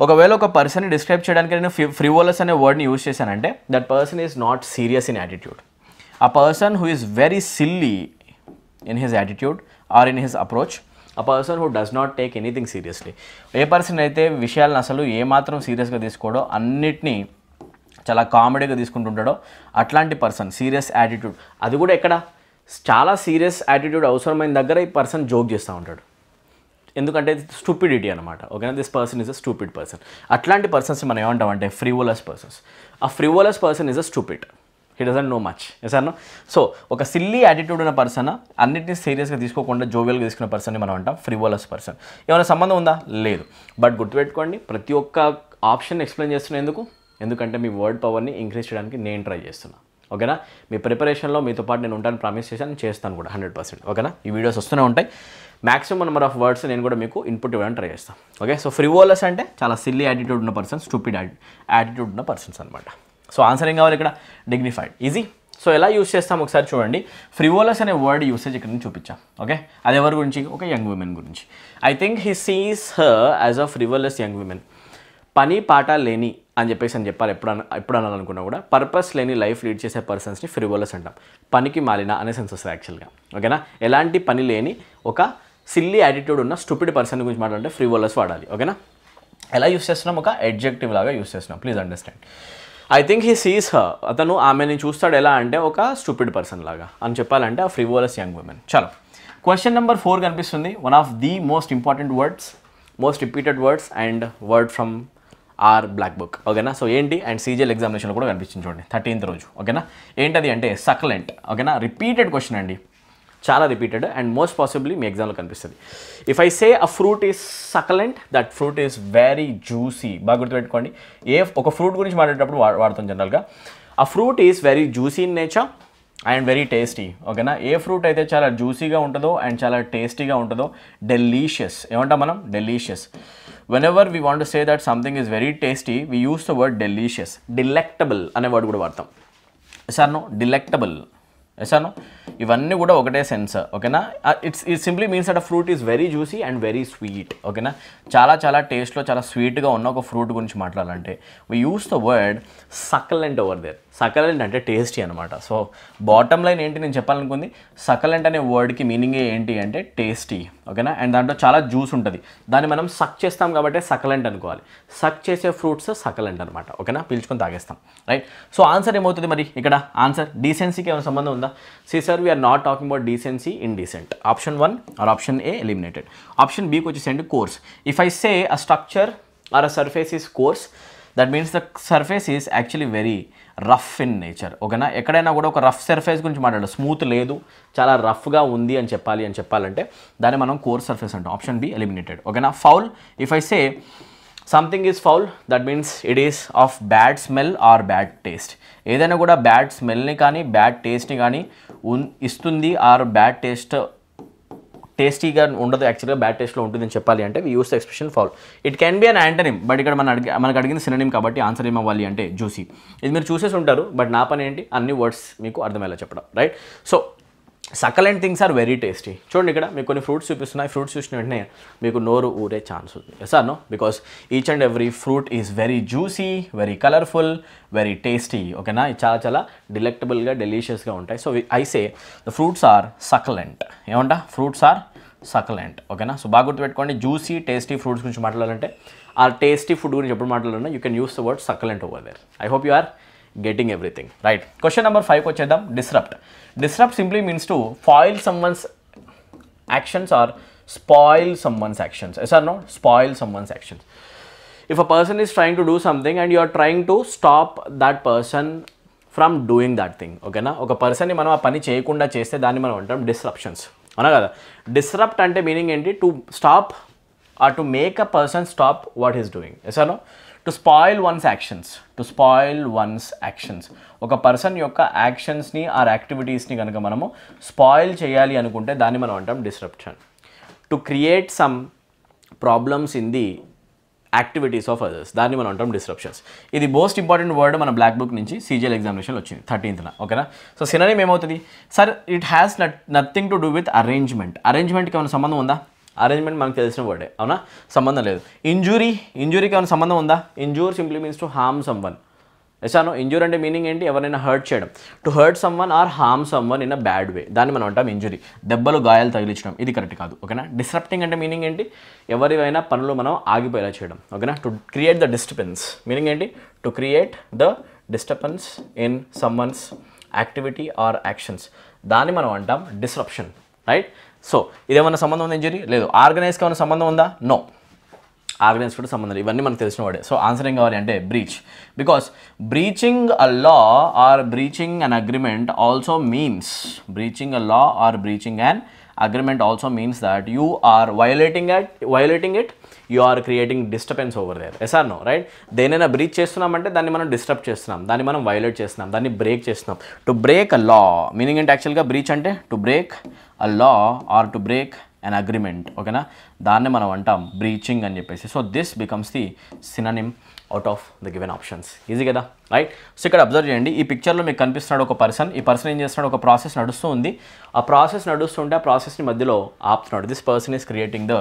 [SPEAKER 1] ఒకవేళ ఒక పర్సన్ని డిస్క్రైబ్ చేయడానికి నేను ఫ్రివోలస్ అనే వర్డ్ని యూజ్ చేశానంటే that person is not serious in attitude. A person who is very silly in his attitude or in his approach, a person who does not take anything seriously. ఏ పర్సన్ అయితే విషయాలను అసలు ఏమాత్రం సీరియస్గా తీసుకోడో, అన్నిటినీ చాలా కామెడీగా తీసుకుంటుంటాడో అట్లాంటి పర్సన్, సీరియస్ యాటిట్యూడ్. అది కూడా ఎక్కడ, చాలా సీరియస్ యాటిట్యూడ్ అవసరమైన దగ్గర ఈ పర్సన్ జోక్ చేస్తూ ఉంటాడు, ఎందుకంటే స్టూపిడిటీ అనమాట, ఓకేనా. This person is a stupid person. అట్లాంటి పర్సన్స్ మనం ఏమంటామంటే ఫ్రివోలస్ పర్సన్స్. ఆ frivolous person is a stupid, he doesn't know much. Yes or no? So ఒక సిల్లీ యాటిట్యూడ్ ఉన్న పర్సన్, అన్నిటిని సీరియస్గా తీసుకోకుండా జోవియల్గా తీసుకున్న పర్సన్ని మనం అంటాం ఫ్రివోలస్ పర్సన్. ఏమైనా సంబంధం ఉందా? లేదు. బట్ గుర్తుపెట్టుకోండి, ప్రతి ఒక్క ఆప్షన్ ఎక్స్ప్లెయిన్ చేస్తున్నా ఎందుకంటే మీ వర్డ్ పవర్ని ఇంక్రీజ్ చేయడానికి నేను ట్రై చేస్తున్నా. ఓకేనా? మీ ప్రిపరేషన్లో మీతో పాటు నేను ఉంటాను, ప్రామిస్ చేస్తాను కూడా 100%. ఓకేనా? ఈ వీడియోస్ వస్తూనే ఉంటాయి. మ్యాక్సిమం నెంబర్ ఆఫ్ వర్డ్స్ నేను కూడా మీకు ఇన్పుట్ ఇవ్వడానికి ట్రై చేస్తాను. ఓకే? సో ఫ్రివోలస్ అంటే చాలా సిల్లీ యాటిట్యూడ్ ఉన్న పర్సన్, స్టూపిడ్ యాటిట్యూడ్ ఉన్న పర్సన్స్ అనమాట. సో ఆన్సర్ ఏం కావాలి ఇక్కడ? డిగ్నిఫైడ్. ఈజీ. సో ఎలా యూస్ చేస్తాం ఒకసారి చూడండి. ఫ్రివోలస్ అనే వర్డ్ యూసేజ్ ఇక్కడ నుంచి చూపించాం. ఓకే? అది ఎవరి గురించి? ఒక యంగ్ ఉమెన్ గురించి. I think he sees her as a frivolous young woman. పని పాట లేని అని చెప్పాలి. ఎప్పుడు అనాలనుకున్నా కూడా పర్పస్ లేని లైఫ్ లీడ్ చేసే పర్సన్స్ని ఫ్రివోలస్ అంటాం. పనికి మాలిన అనే సెన్స్ వస్తుంది యాక్చువల్గా. ఓకేనా? ఎలాంటి పని లేని ఒక సిల్లీ యాటిట్యూడ్ ఉన్న స్టూపిడ్ పర్సన్ గురించి మాట్లాడంటే ఫ్రివోలస్ వాడాలి. ఓకేనా? ఎలా యూస్ చేస్తున్నాం? ఒక అడ్జెక్టివ్ లాగా యూస్ చేస్తున్నాం. Please understand. I think he sees her. అతను ఆమెని చూస్తాడు ఎలా అంటే ఒక స్టూపిడ్ పర్సన్ లాగా అని చెప్పాలంటే ఆ ఫ్రివోలస్ యంగ్ ఉమెన్. చలో, క్వశ్చన్ నెంబర్ 4 కనిపిస్తుంది. One of the most important words, most repeated words and word from our black book. ఓకేనా? సో ఏంటి? అండ్ సీజీఎల్ ఎగ్జామినేషన్లో కూడా కనిపించింది చూడండి 13th రోజు. ఓకేనా? ఏంటది అంటే సక్లెంట్. ఓకేనా? రిపీటెడ్ క్వశ్చన్ అండి, చాలా రిపీటెడ్ అండ్ మోస్ట్ పాసిబ్లీ మీ ఎగ్జామ్లో కనిపిస్తుంది. If I say a fruit is succulent, that fruit is very juicy. బాగా గుర్తుపెట్టుకోండి, ఒక ఫ్రూట్ గురించి మాట్లాడేటప్పుడు వాడతాం జనరల్గా. ఆ fruit is very juicy in nature and very tasty. ఓకేనా? ఏ ఫ్రూట్ అయితే చాలా జ్యూసీగా ఉంటుందో అండ్ చాలా టేస్టీగా ఉంటుందో డెలీషియస్. ఏమంటాం మనం? Delicious. whenever we want to say that something is very tasty, we use the word delicious. Delectable అనే వర్డ్ కూడా వాడతాం. Yes or no? Delectable. Yes or no? ఇవన్నీ కూడా ఒకటే సెన్స్. ఓకేనా? It simply means that a fruit is very juicy and very sweet. ఓకేనా? చాలా టేస్ట్లో చాలా స్వీట్గా ఉన్న ఒక ఫ్రూట్ గురించి మాట్లాడాలంటే we use the word succulent over there. Succulent అంటే టేస్టీ అనమాట. సో బాటమ్ లైన్ ఏంటి నేను చెప్పాలనుకుంది, సకలెంట్ అనే వర్డ్కి మీనింగ్ ఏంటి అంటే టేస్టీ. ఓకేనా? అండ్ దాంట్లో చాలా జ్యూస్ ఉంటుంది, దాన్ని మనం సక్ చేస్తాం కాబట్టి సకలెంట్ అనుకోవాలి. సక్ చేసే ఫ్రూట్స్ సకలెంట్ అనమాట. ఓకేనా? పీల్చుకొని తాగేస్తాం. రైట్? సో ఆన్సర్ ఏమవుతుంది మరి ఇక్కడ? ఆన్సర్ డీసెన్సీకి ఏమైనా సంబంధం ఉందా? See sir, we're not talking about decency, indecent. Option 1 or option A eliminated. Option బీకి వచ్చేసండి coarse. If I say a structure or a surface is coarse, that means the surface is actually very rough in nature. ఓకేనా? ఎక్కడైనా కూడా ఒక రఫ్ సర్ఫేస్ గురించి మాట్లాడాలి, స్మూత్ లేదు, చాలా రఫ్గా ఉంది అని చెప్పాలంటే దాన్ని మనం కోర్స్ సర్ఫేస్ అంటాం. Option B eliminated. ఓకేనా? Foul. If I say something is foul, that means it is of bad smell or bad taste. ఏదైనా కూడా బ్యాడ్ స్మెల్ని కానీ బ్యాడ్ టేస్ట్ని కానీ ఇస్తుంది, ఆర్ బ్యాడ్ టేస్టీగా ఉండదు, యాక్చువల్గా బ్యాడ్ టేస్ట్లో ఉంటుందని చెప్పాలి అంటే we use the expression foul. It can be an antonym, but ఇక్కడ మనకు అడిగింది సినోనిమ్ కాబట్టి ఆన్సర్ ఏమవ్వాలి అంటే జ్యూసీ. ఇది మీరు చూసేసి ఉంటారు, బట్ నా పని ఏంటి అన్ని వర్డ్స్ మీకు అర్థమయ్యేలా చెప్పడం. Right? So succulent things are very tasty. చూడండి, ఇక్కడ మీకు కొన్ని ఫ్రూట్స్ చూపిస్తున్నాయి. ఫ్రూట్స్ చూసిన వెంటనే మీకు నోరు ఊరే ఛాన్స్ ఉంది. Yes or no? Because each and every fruit is very juicy, very colourful, very tasty. ఓకేనా? చాలా డిలెక్టబుల్గా డెలీషియస్గా ఉంటాయి. So I say the fruits are succulent. ఏమంటా? Fruits are succulent. ఓకేనా? సో బాగా గుర్తుపెట్టుకోండి, జ్యూసీ టేస్టీ ఫ్రూట్స్ గురించి మాట్లాడాలంటే, ఆ టేస్టీ ఫుడ్ గురించి ఎప్పుడు మాట్లాడాలన్నా you can use the word succulent over there. I hope you are getting everything right. Question number 5 వచ్చేద్దాం. Disrupt simply means to foil someone's actions or spoil someone's actions. Yes or no? Spoil someone's actions. If a person is trying to do something and you are trying to stop that person from doing that thing. Okay na? ఒక పర్సన్ని మనం ఆ పని చేయకుండా చేస్తే దాన్ని మనం అంటాం డిస్రప్షన్స్. అవునా కదా? డిస్రప్ట్ అంటే మీనింగ్ ఏంటి? To stop or to make a person stop what is doing. Yes or no? To spoil one's actions. To spoil one's actions. ఒక పర్సన్ యొక్క యాక్షన్స్ని ఆర్ యాక్టివిటీస్ని కనుక మనము స్పాయిల్ చేయాలి అనుకుంటే దాన్ని మనం అంటాం disruption. To create some problems in the activities of others, దాన్ని మనం అంటాం డిస్రప్షన్స్. ఇది మోస్ట్ ఇంపార్టెంట్ వర్డ్ మన బ్లాక్ బుక్ నుంచి సీజీఎల్ ఎగ్జామినేషన్లో వచ్చింది 13th. ఓకేనా? సో సినోనిమ్ ఏమవుతుంది sir? It has nothing to do with arrangement. అరేంజ్మెంట్కి ఏమైనా సంబంధం ఉందా? అరేంజ్మెంట్ మనకు తెలిసిన వర్డే, అవునా? సంబంధం లేదు. ఇంజురీకి ఏమైనా సంబంధం ఉందా? Injure simply means to harm someone. Yes or no? Injure అంటే మీనింగ్ ఏంటి? ఎవరైనా హర్ట్ చేయడం. To hurt someone or harm someone in a bad way, దాన్ని మనం అంటాం ఇంజురీ. దెబ్బలు గాయాలు తగిలించడం, ఇది కరెక్ట్ కాదు. ఓకేనా? డిస్రప్టింగ్ అంటే మీనింగ్ ఏంటి? ఎవరివైనా పనులు మనం ఆగిపోయేలా చేయడం. ఓకేనా? To create the disturbance, meaning ఏంటి? To create the disturbance in someone's activity or actions, దాన్ని మనం అంటాం డిస్రప్షన్. రైట్? సో ఇదేమన్నా సంబంధం ఉందా? ఇంజరీ లేదు. ఆర్గనైజ్కి ఏమైనా సంబంధం ఉందా? నో. ఆర్గనైజ్ కూడా సంబంధం లేదు. ఇవన్నీ మనకు తెలిసిన వాడే. సో ఆన్సర్ ఏం కావాలి అంటే breach. Because breaching a law or breaching an agreement also means breaching a law or breaching an agreement also means that you are violating it, you are creating disturbance over there. Yes or no, right? దేనైనా బ్రీచ్ చేస్తున్నామంటే దాన్ని మనం డిస్టర్బ్ చేస్తున్నాం, దాన్ని మనం వైలేట్ చేస్తున్నాం, దాన్ని బ్రేక్ చేస్తున్నాం. To break a law meaning ఏంటి యాక్చువల్గా బ్రీచ్ అంటే to break a law or to break an agreement. ఓకేనా, దాన్ని మనం అంటాం బ్రీచింగ్ అని చెప్పేసి. So this becomes the synonym out of the given options. Easy కదా, రైట్? సో ఇక్కడ అబ్జర్వ్ చేయండి, ఈ పిక్చర్లో మీకు కనిపిస్తున్నాడు ఒక పర్సన్. ఈ పర్సన్ ఏం చేస్తున్నాడు, ఒక ప్రాసెస్ నడుస్తూ ఉంది. ఆ ప్రాసెస్ నడుస్తుంటే ఆ ప్రాసెస్ని మధ్యలో ఆపుతున్నాడు. This person is creating the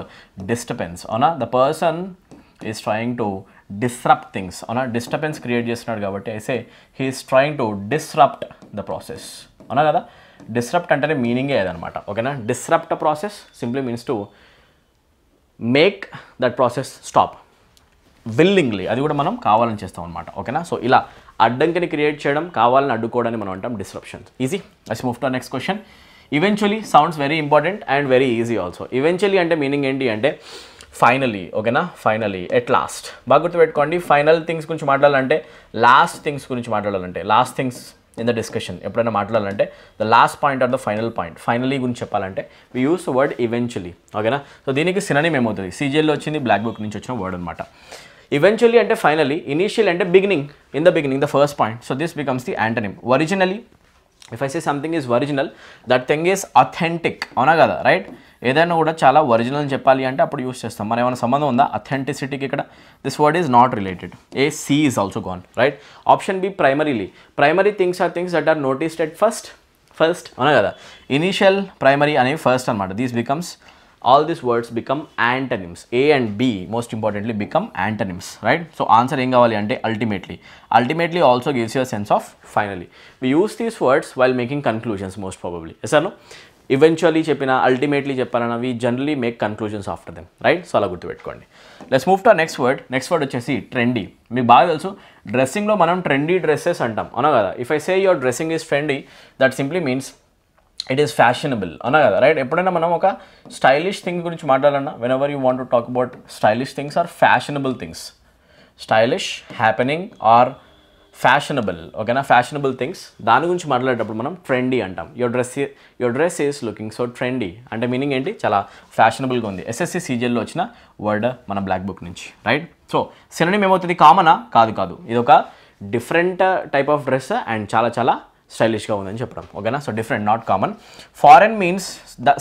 [SPEAKER 1] disturbance. అవునా, the person is trying to disrupt things. అవునా, డిస్టర్బెన్స్ క్రియేట్ చేస్తున్నాడు కాబట్టి అయితే he is trying to disrupt the process. అవునా కదా, డిస్రప్ట్ అంటేనే మీనింగే అదనమాట. ఓకేనా, disrupt process simply means to make that process stop willingly. అది కూడా మనం కావాలని చేస్తాం అనమాట. ఓకేనా, సో ఇలా అడ్డంకిని క్రియేట్ చేయడం, కావాలని అడ్డుకోవడాన్ని మనం అంటాం disruption. Easy. Let's move to next question. Eventually sounds very important and very easy also. Eventually అంటే మీనింగ్ ఏంటి అంటే ఫైనలీ. ఓకేనా, ఫైనలీ, ఎట్ లాస్ట్. బాగా గుర్తుపెట్టుకోండి, ఫైనల్ థింగ్స్ గురించి మాట్లాడాలంటే, లాస్ట్ థింగ్స్ గురించి మాట్లాడాలంటే, last things in the discussion ఎప్పుడైనా మాట్లాడాలంటే the last point or the final point, finally గురించి చెప్పాలంటే వి యూస్ వర్డ్ ఈవెన్చువలీ. ఓకేనా, సో దీనికి సినోనిమ్ ఏమవుతుంది, సీజీఎల్లో వచ్చింది, బ్లాక్ బుక్ నుంచి వచ్చిన వర్డ్ అనమాట. ఈవెన్చువలీ అంటే ఫైనలీ, ఇనీషియల్ అంటే beginning, in the beginning, the first point. So this becomes the antonym. Originally, if I say something is original, that thing is authentic. అవునా కదా, రైట్? ఏదైనా కూడా చాలా ఒరిజినల్ అని చెప్పాలి అంటే అప్పుడు యూస్ చేస్తాం. మరి ఏమైనా సంబంధం ఉందా అథెంటిసిటీకి ఇక్కడ? This word is not related. A C is also gone, right? Option B primarily. Primary things or things that are noticed at first. అవునా కదా, ఇనీషియల్, ప్రైమరీ అనేవి ఫస్ట్ అనమాట. These becomes, all these words become antonyms. A and B most importantly become antonyms, right? So answer em kavali ante ultimately also gives you a sense of finally. We use these words while making conclusions most probably. Yes or no? Eventually cheppina, ultimately cheppalana, we generally make conclusions after them, right? So ala gurtu pettukondi. Let's move to our next word. Next word vachesi trendy. Meeku baga telusu dressing lo manam trendy dresses antam, avuna kada? If I say your dressing is trendy, that simply means it is fashionable. అవునా కదా, రైట్? ఎప్పుడైనా మనం ఒక స్టైలిష్ థింగ్ గురించి మాట్లాడాలన్నా, whenever you want to talk about stylish things or fashionable things, stylish, happening or fashionable. ఓకేనా, ఫ్యాషనబుల్ థింగ్స్ దాని గురించి మాట్లాడేటప్పుడు మనం ట్రెండీ అంటాం. Your dress is looking so trendy అంటే మీనింగ్ ఏంటి, చాలా ఫ్యాషనబుల్గా ఉంది. ఎస్ఎస్సి సీజీఎల్లో వచ్చిన వర్డ్ మన బ్లాక్ బుక్ నుంచి, రైట్? సో సినోనిమ్ ఏమవుతుంది, కామనా? కాదు, ఇది ఒక different type of dress and చాలా చాలా స్టైలిష్గా ఉందని చెప్పడం. ఓకేనా, so different, not common. Foreign means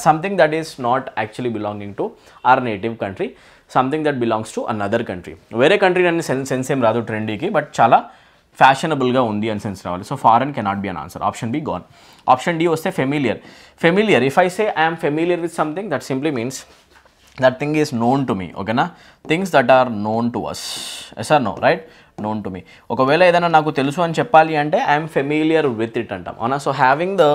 [SPEAKER 1] something that is not actually belonging to our native country, something that belongs to another country. వేరే కంట్రీ అని సెన్స్ ఏం రాదు ట్రెండీకి, బట్ చాలా ఫ్యాషనబుల్గా ఉంది అని సెన్స్ రావాలి. So foreign cannot be an answer. Option B gone. Option D వస్తే familiar. If I say I'm familiar with something, that simply means that thing is known to me. ఓకేనా, things that are known to us. Yes or no, right? Known to me. ఒకవేళ ఏదైనా నాకు తెలుసు అని చెప్పాలి అంటే ఐఎమ్ ఫెమిలియర్ విత్ ఇట్ అంటాం. అవునా, so having the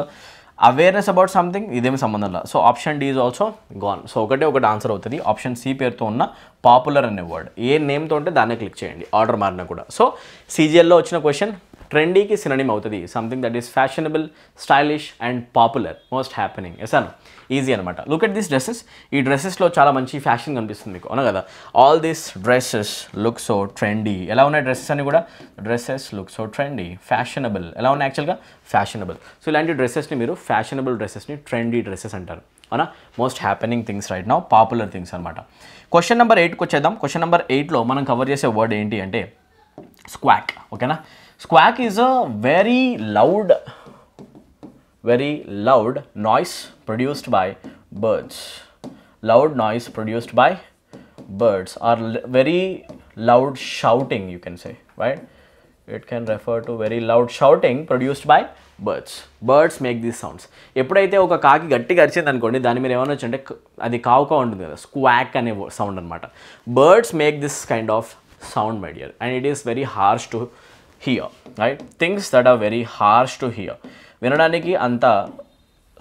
[SPEAKER 1] awareness about something, ఇదేమి సంబంధం లేదు. So option D is also gone. So ఒకటి ఆన్సర్ అవుతుంది. ఆప్షన్ సి పేరుతో ఉన్న పాపులర్ అనే వర్డ్, ఏ నేమ్తో ఉంటే దాన్నే క్లిక్ చేయండి, ఆర్డర్ మారినా కూడా. సో సీజీఎల్లో వచ్చిన క్వశ్చన్ ట్రెండీకి సినోనిమ్ అవుతుంది something that is fashionable, stylish and popular, most happening. Yes or no, easy అనమాట. Look at this dresses. ఈ డ్రెస్సెస్లో చాలా మంచి ఫ్యాషన్ కనిపిస్తుంది మీకు, అవునా కదా? All these dresses look so trendy. ఎలా ఉన్నాయి డ్రెస్సెస్ అని కూడా? Dresses look so trendy, fashionable. ఎలా ఉన్నాయి యాక్చువల్గా? ఫ్యాషనబుల్. సో ఇలాంటి డ్రెస్సెస్ని మీరు ఫ్యాషనబుల్ డ్రెస్సెస్ని ట్రెండీ డ్రెస్సెస్ అంటారు, అవునా? Most happening things right now, popular things అనమాట. క్వశ్చన్ నెంబర్ 8కి వచ్చేద్దాం. క్వశ్చన్ నెంబర్ 8లో మనం కవర్ చేసే వర్డ్ ఏంటి అంటే స్క్వాక్. ఓకేనా, squawk is a very loud noise produced by birds. Loud noise produced by birds, or very loud shouting, you can say, right? It can refer to very loud shouting produced by birds. Birds make these sounds. ఎప్పుడైతే ఒక కాకి గట్టిగా అరిచింది అనుకోండి, దాని మీద ఏమైనా వచ్చంటే అది కావుకా ఉంటుంది కదా, స్క్వాక్ అనే సౌండ్ అనమాట. Birds make this kind of sound my dear, and it is very harsh to hear, right? Things that are very harsh to hear. వినడానికి అంత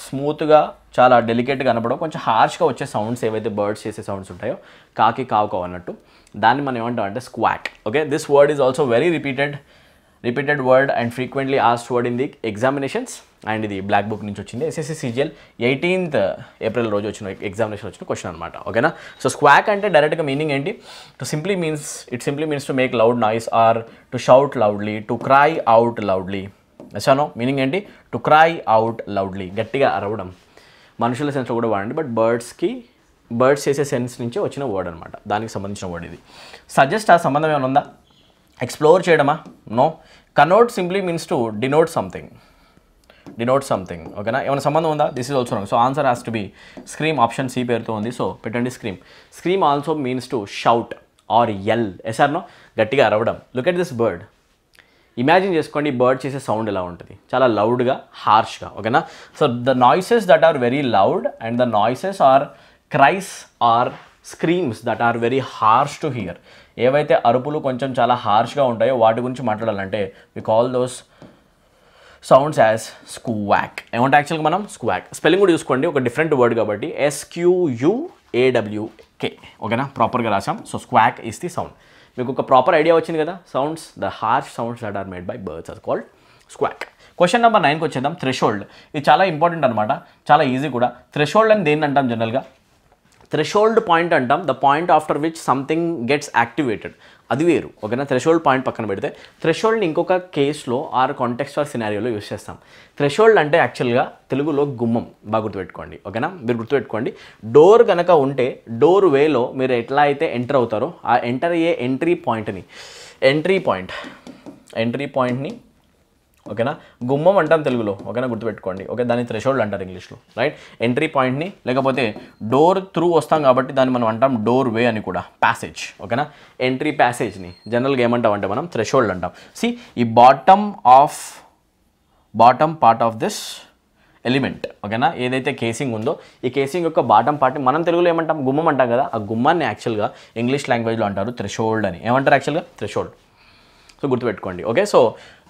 [SPEAKER 1] స్మూత్గా, చాలా డెలికేట్గా కనపడవు, కొంచెం హార్ష్గా వచ్చే సౌండ్స్ ఏవైతే బర్డ్స్ చేసే సౌండ్స్ ఉంటాయో, కాకి కావుకావు అన్నట్టు, దాన్ని మనం ఏమంటాం అంటే squawk. Okay, this word is also very repeated repeated word and frequently asked word in the examinations. And ఇది బ్లాక్ బుక్ నుంచి వచ్చింది. ఎస్ఎస్సి సిజిఎల్ 18th April రోజు వచ్చిన ఎగ్జామినేషన్ వచ్చిన క్వశ్చన్ అనమాట. ఓకేనా. సో స్క్వాక్ అంటే డైరెక్ట్గా మీనింగ్ ఏంటి? To simply means to make loud noise or to shout loudly, to cry out loudly. అసలు మీనింగ్ ఏంటి? టు క్రై అవుట్ లౌడ్లీ, గట్టిగా అరవడం. మనుషుల సెన్స్లో కూడా వాడండి, బట్ బర్డ్స్ చేసే సెన్స్ నుంచి వచ్చిన వర్డ్ అనమాట, దానికి సంబంధించిన వర్డ్ ఇది. సజెస్ట్ ఆ సంబంధం ఏమైనా ఉందా? ఎక్స్ప్లోర్ చేయడమా? No. Connote simply means to denote something. ఓకేనా. ఏమైనా సంబంధం ఉందా? This is also wrong. So answer has to be scream. Option C పేరుతో ఉంది, సో పెట్టండి scream. Scream also means to shout or yell. ఎసార్నో, గట్టిగా అరవడం. Look at this bird. Imagine చేసుకోండి బర్డ్ చేసే సౌండ్ ఎలా ఉంటుంది, చాలా లౌడ్గా, హార్ష్గా. ఓకేనా. So the noises that are very loud and the noises are cries are స్క్రీమ్స్ that are very harsh to hear. ఏవైతే అరుపులు కొంచెం చాలా హార్ష్గా ఉంటాయో వాటి గురించి మాట్లాడాలంటే we call those sounds as squawk. ఏమంటే యాక్చువల్గా మనం స్క్వాక్ స్పెల్లింగ్ కూడా చూసుకోండి, ఒక డిఫరెంట్ వర్డ్ కాబట్టి SQUAWK. ఓకేనా, ప్రాపర్గా రాసాం. So squawk is the sound. మీకు ఒక ప్రాపర్ ఐడియా వచ్చింది కదా. Sounds, the harsh sounds that are made by birds are called squawk. Question number 9కి వచ్చేద్దాం. థ్రెషోల్డ్. ఇది చాలా ఇంపార్టెంట్ అనమాట, చాలా ఈజీ కూడా. థ్రెషోల్డ్ అని దేన్ని అంటాం జనరల్గా? థ్రెషోల్డ్ పాయింట్ అంటాం the point after which something gets activated. అది వేరు. ఓకేనా. థ్రెషోల్డ్ పాయింట్ పక్కన పెడితే థ్రెషోల్డ్ని ఇంకొక కేసులో ఆర్ కాంటెక్స్ట్ ఆర్ సినారియోలో యూస్ చేస్తాం. థ్రెషోల్డ్ అంటే యాక్చువల్గా తెలుగులో గుమ్మం. బాగా గుర్తుపెట్టుకోండి. ఓకేనా, మీరు గుర్తుపెట్టుకోండి. డోర్ కనుక ఉంటే డోర్ వేలో మీరు ఎట్లా అయితే ఎంటర్ అవుతారో ఆ ఎంటర్ అయ్యే ఎంట్రీ పాయింట్ని ఓకేనా గుమ్మం అంటాం తెలుగులో. ఓకేనా, గుర్తుపెట్టుకోండి. ఓకే, దాన్ని థ్రెషోల్డ్ అంటారు ఇంగ్లీష్లో, రైట్. ఎంట్రీ పాయింట్ని, లేకపోతే డోర్ త్రూ వస్తాం కాబట్టి దాన్ని మనం అంటాం డోర్ వే అని కూడా, ప్యాసేజ్. ఓకేనా, ఎంట్రీ ప్యాసేజ్ని జనరల్గా ఏమంటాం అంటే మనం థ్రెషోల్డ్ అంటాం. సి, ఈ bottom part of this element, ఓకేనా, ఏదైతే కేసింగ్ ఉందో ఈ కేసింగ్ యొక్క బాటమ్ పార్ట్ని మనం తెలుగులో ఏమంటాం? గుమ్మం అంటాం కదా. ఆ గుమ్మాన్ని యాక్చువల్గా ఇంగ్లీష్ లాంగ్వేజ్లో అంటారు థ్రెషోల్డ్ అని. ఏమంటారు యాక్చువల్గా? థ్రెషోల్డ్. సో గుర్తుపెట్టుకోండి. ఓకే, సో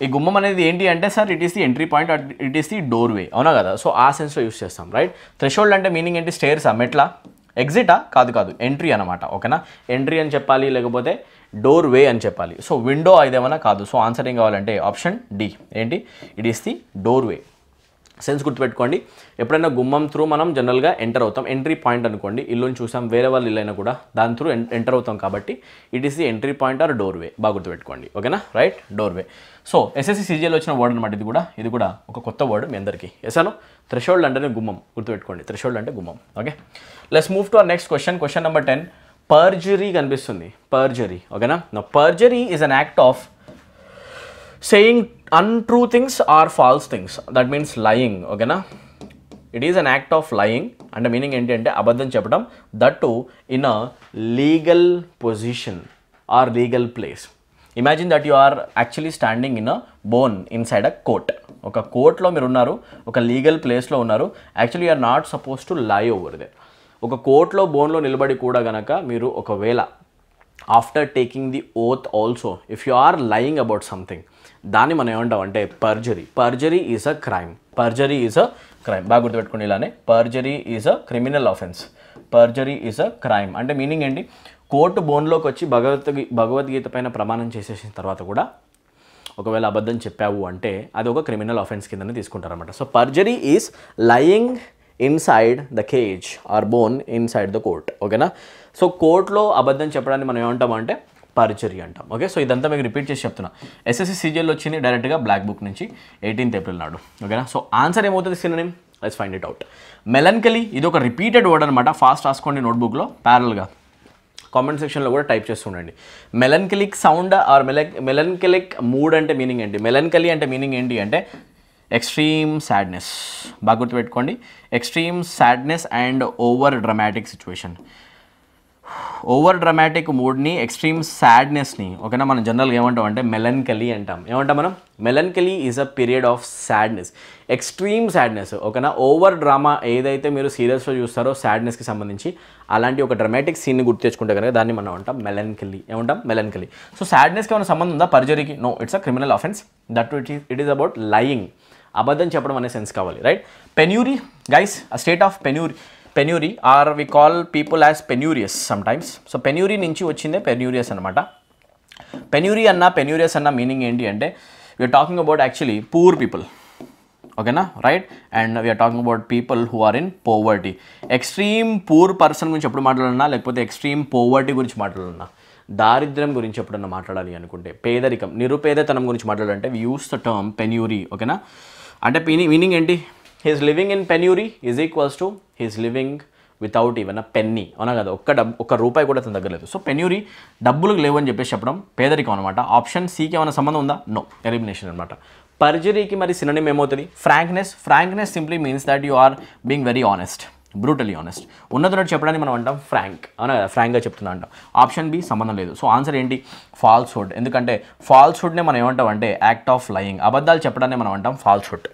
[SPEAKER 1] ఈ గుమ్మం అనేది ఏంటి అంటే sir it is the entry point, it is the doorway. అవునా కదా. సో ఆ సెన్స్లో యూస్ చేస్తాం, రైట్. థ్రెషోల్డ్ అంటే మీనింగ్ ఏంటి? స్టేర్సా, మెట్లా, ఎగ్జిటా? కాదు, ఎంట్రీ అనమాట. ఓకేనా, ఎంట్రీ అని చెప్పాలి, లేకపోతే డోర్ వే అని చెప్పాలి. సో విండో ఇదేమన్నా కాదు. సో ఆన్సర్ ఏం కావాలంటే ఆప్షన్ డి. ఏంటి? It is the door way. Sense గుర్తుపెట్టుకోండి. ఎప్పుడైనా గుమ్మం త్రూ మనం జనరల్గా ఎంటర్ అవుతాం. ఎంట్రీ పాయింట్ అనుకోండి, ఇల్లుని చూసాం, వేరే వాళ్ళు ఇల్లు అయినా కూడా దాని త్రూ ఎంటర్ అవుతాం కాబట్టి it is the entry point or doorway. బాగా గుర్తుపెట్టుకోండి. ఓకేనా, right, doorway. So SSC CGL వచ్చిన వర్డ్ అనమాట ఇది కూడా ఒక కొత్త వర్డ్ మీ అందరికీ. ఎసాను, థ్రెషోల్డ్ అంటేనే గుమ్మం. గుర్తుపెట్టుకోండి, థ్రెషోల్డ్ అంటే గుమ్మం. Okay, let's move to our next question. Question number 10. Perjury కనిపిస్తుంది. పర్జరీ. ఓకేనా, now perjury is an act of saying untrue things or false things. That means lying. Okay na, it is an act of lying and meaning enti ante abadham cheppadam, that too in a legal position or legal place. Imagine that you are actually standing in a bone inside a court. Oka court lo meer unnaru, oka legal place lo unnaru. Actually you are not supposed to lie over there. Oka court lo bone lo nilbadi kuda ganaka meeru oka vela after taking the oath also if you are lying about something, దాన్ని మనం ఏమంటాం అంటే పర్జరీ ఈజ్ అ క్రైమ్. బాగా గుర్తుపెట్టుకోండి ఇలానే. Perjury is a criminal offence. Perjury is a crime అంటే మీనింగ్ ఏంటి? కోర్టు బోన్లోకి వచ్చి భగవద్గీత పైన ప్రమాణం చేసేసిన తర్వాత కూడా ఒకవేళ అబద్ధం చెప్పావు అంటే అది ఒక క్రిమినల్ ఆఫెన్స్ కిందనే తీసుకుంటారన్నమాట. So perjury is lying inside the cage or బోన్ ఇన్సైడ్ ద కోర్ట్. ఓకేనా, సో కోర్టులో అబద్ధం చెప్పడాన్ని మనం ఏమంటామంటే పర్జరీ అంటాం. ఓకే, సో ఇదంతా మీకు రిపీట్ చేసి చెప్తున్నా. ఎస్ఎస్సి సిజిఎల్ వచ్చింది డైరెక్ట్గా బ్లాక్ బుక్ నుంచి 18th April నాడు. ఓకేనా, సో ఆన్సర్ ఏమవుతుంది? Synonym. Let's find it out. Melancholy, ఇది ఒక రిపీటెడ్ వర్డ్ అనమాట. ఫాస్ట్ రాసుకోండి నోట్బుక్లో, ప్యారల్గా కామెంట్ సెక్షన్లో కూడా టైప్ చేస్తుండండి. మెలన్కలిక్ సౌండ్ ఆర్ మెలన్కలిక్ మూడ్ అంటే మీనింగ్ ఏంటి? మెలన్కలీ అంటే మీనింగ్ ఏంటి అంటే ఎక్స్ట్రీమ్ సాడ్నెస్. బాగా గుర్తుపెట్టుకోండి, extreme sadness and over dramatic situation. Over dramatic మూడ్ని, ఎక్స్ట్రీమ్ సాడ్నెస్ని ఓకేనా మనం జనరల్గా ఏమంటాం అంటే మెలన్కలీ అంటాం. ఏమంటాం మనం? Melancholy is a period of sadness, extreme sadness. ఓకేనా, ఓవర్ డ్రామా ఏదైతే మీరు సీరియల్స్లో చూస్తారో సాడ్నెస్కి సంబంధించి అలాంటి ఒక డ్రమాటిక్ సీన్ని గుర్తు తెచ్చుకుంటే కనుక దాన్ని మనం అంటాం మెలన్కలీ. ఏమంటాం? మెలన్కలీ. సో సాడ్నెస్కి ఏమైనా సంబంధం ఉందా పర్జరీకి? No, it's a criminal offence. That it is about lying, అబద్ధం చెప్పడం అనే సెన్స్ కావాలి, right. Penury guys, a state of penury or we call people as penurious sometimes. So penury నుంచి వచ్చిందే పెన్యూరియస్ అనమాట. పెన్యూరియస్ అన్న మీనింగ్ ఏంటి అంటే we're talking about actually poor people, ఓకేనా, right. And we're talking about people who are in poverty. Extreme poor person గురించి ఎప్పుడు మాట్లాడాలన్నా, లేకపోతే ఎక్స్ట్రీమ్ పోవర్టీ గురించి మాట్లాడాలన్నా, దారిద్ర్యం గురించి ఎప్పుడన్నా మాట్లాడాలి అనుకుంటే, పేదరికం, నిరుపేదతనం గురించి మాట్లాడాలంటే we use the term penury, ఓకేనా. అంటే మీనింగ్ ఏంటి? He's living in penury is equals to he's living without even a penny, అవునా కదా, ఒక్క రూపాయి కూడా తన దగ్గర లేదు. సో పెన్యూరీ, డబ్బులు లేవు అని చెప్పేసి చెప్పడం పేదరికం అనమాట. ఆప్షన్ సికి ఏమైనా సంబంధం ఉందా? నో, ఎలిమినేషన్ అనమాట. పర్జరీకి మరి సినోనిమ్ ఏమవుతుంది? Frankness. Frankness simply means that you are being very honest, brutally honest. ఉన్నది చెప్పడానికి మనం అంటాం ఫ్రాంక్, అవునా కదా, ఫ్రాంక్గా చెప్తున్నా అంటాం. ఆప్షన్ బి సంబంధం లేదు. సో ఆన్సర్ ఏంటి? ఫాల్స్హుడ్. ఎందుకంటే ఫాల్స్హుడ్నే మనం ఏమంటాం అంటే యాక్ట్ ఆఫ్ లయింగ్, అబద్ధాలు చెప్పడాన్ని మనం అంటాం ఫాల్స్హుడ్.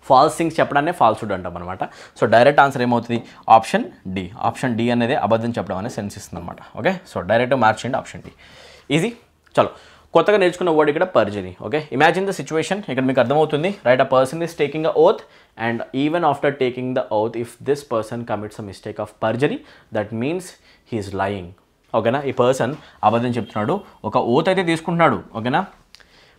[SPEAKER 1] ఫాల్స్ థింగ్స్ చెప్పడాన్ని ఫాల్స్హుడ్ అంటాం అనమాట. సో డైరెక్ట్ ఆన్సర్ ఏమవుతుంది? Option D. ఆప్షన్ డి అనేది అబద్ధం చెప్పడం అనేది సెన్స్ ఇస్తుంది అనమాట. ఓకే, సో డైరెక్ట్ మార్చేయండి ఆప్షన్ డి. ఈజీ. చలో, కొత్తగా నేర్చుకున్న వర్డ్ ఇక్కడ perjury. Okay, imagine the situation. ఇక్కడ మీకు అర్థమవుతుంది, right. A person is taking a oath and even after taking the oath if this person commits a mistake of perjury, that means he's lying. ఓకేనా, ఈ పర్సన్ అబద్ధం చెప్తున్నాడు. ఒక ఓత్ అయితే తీసుకుంటున్నాడు, ఓకేనా,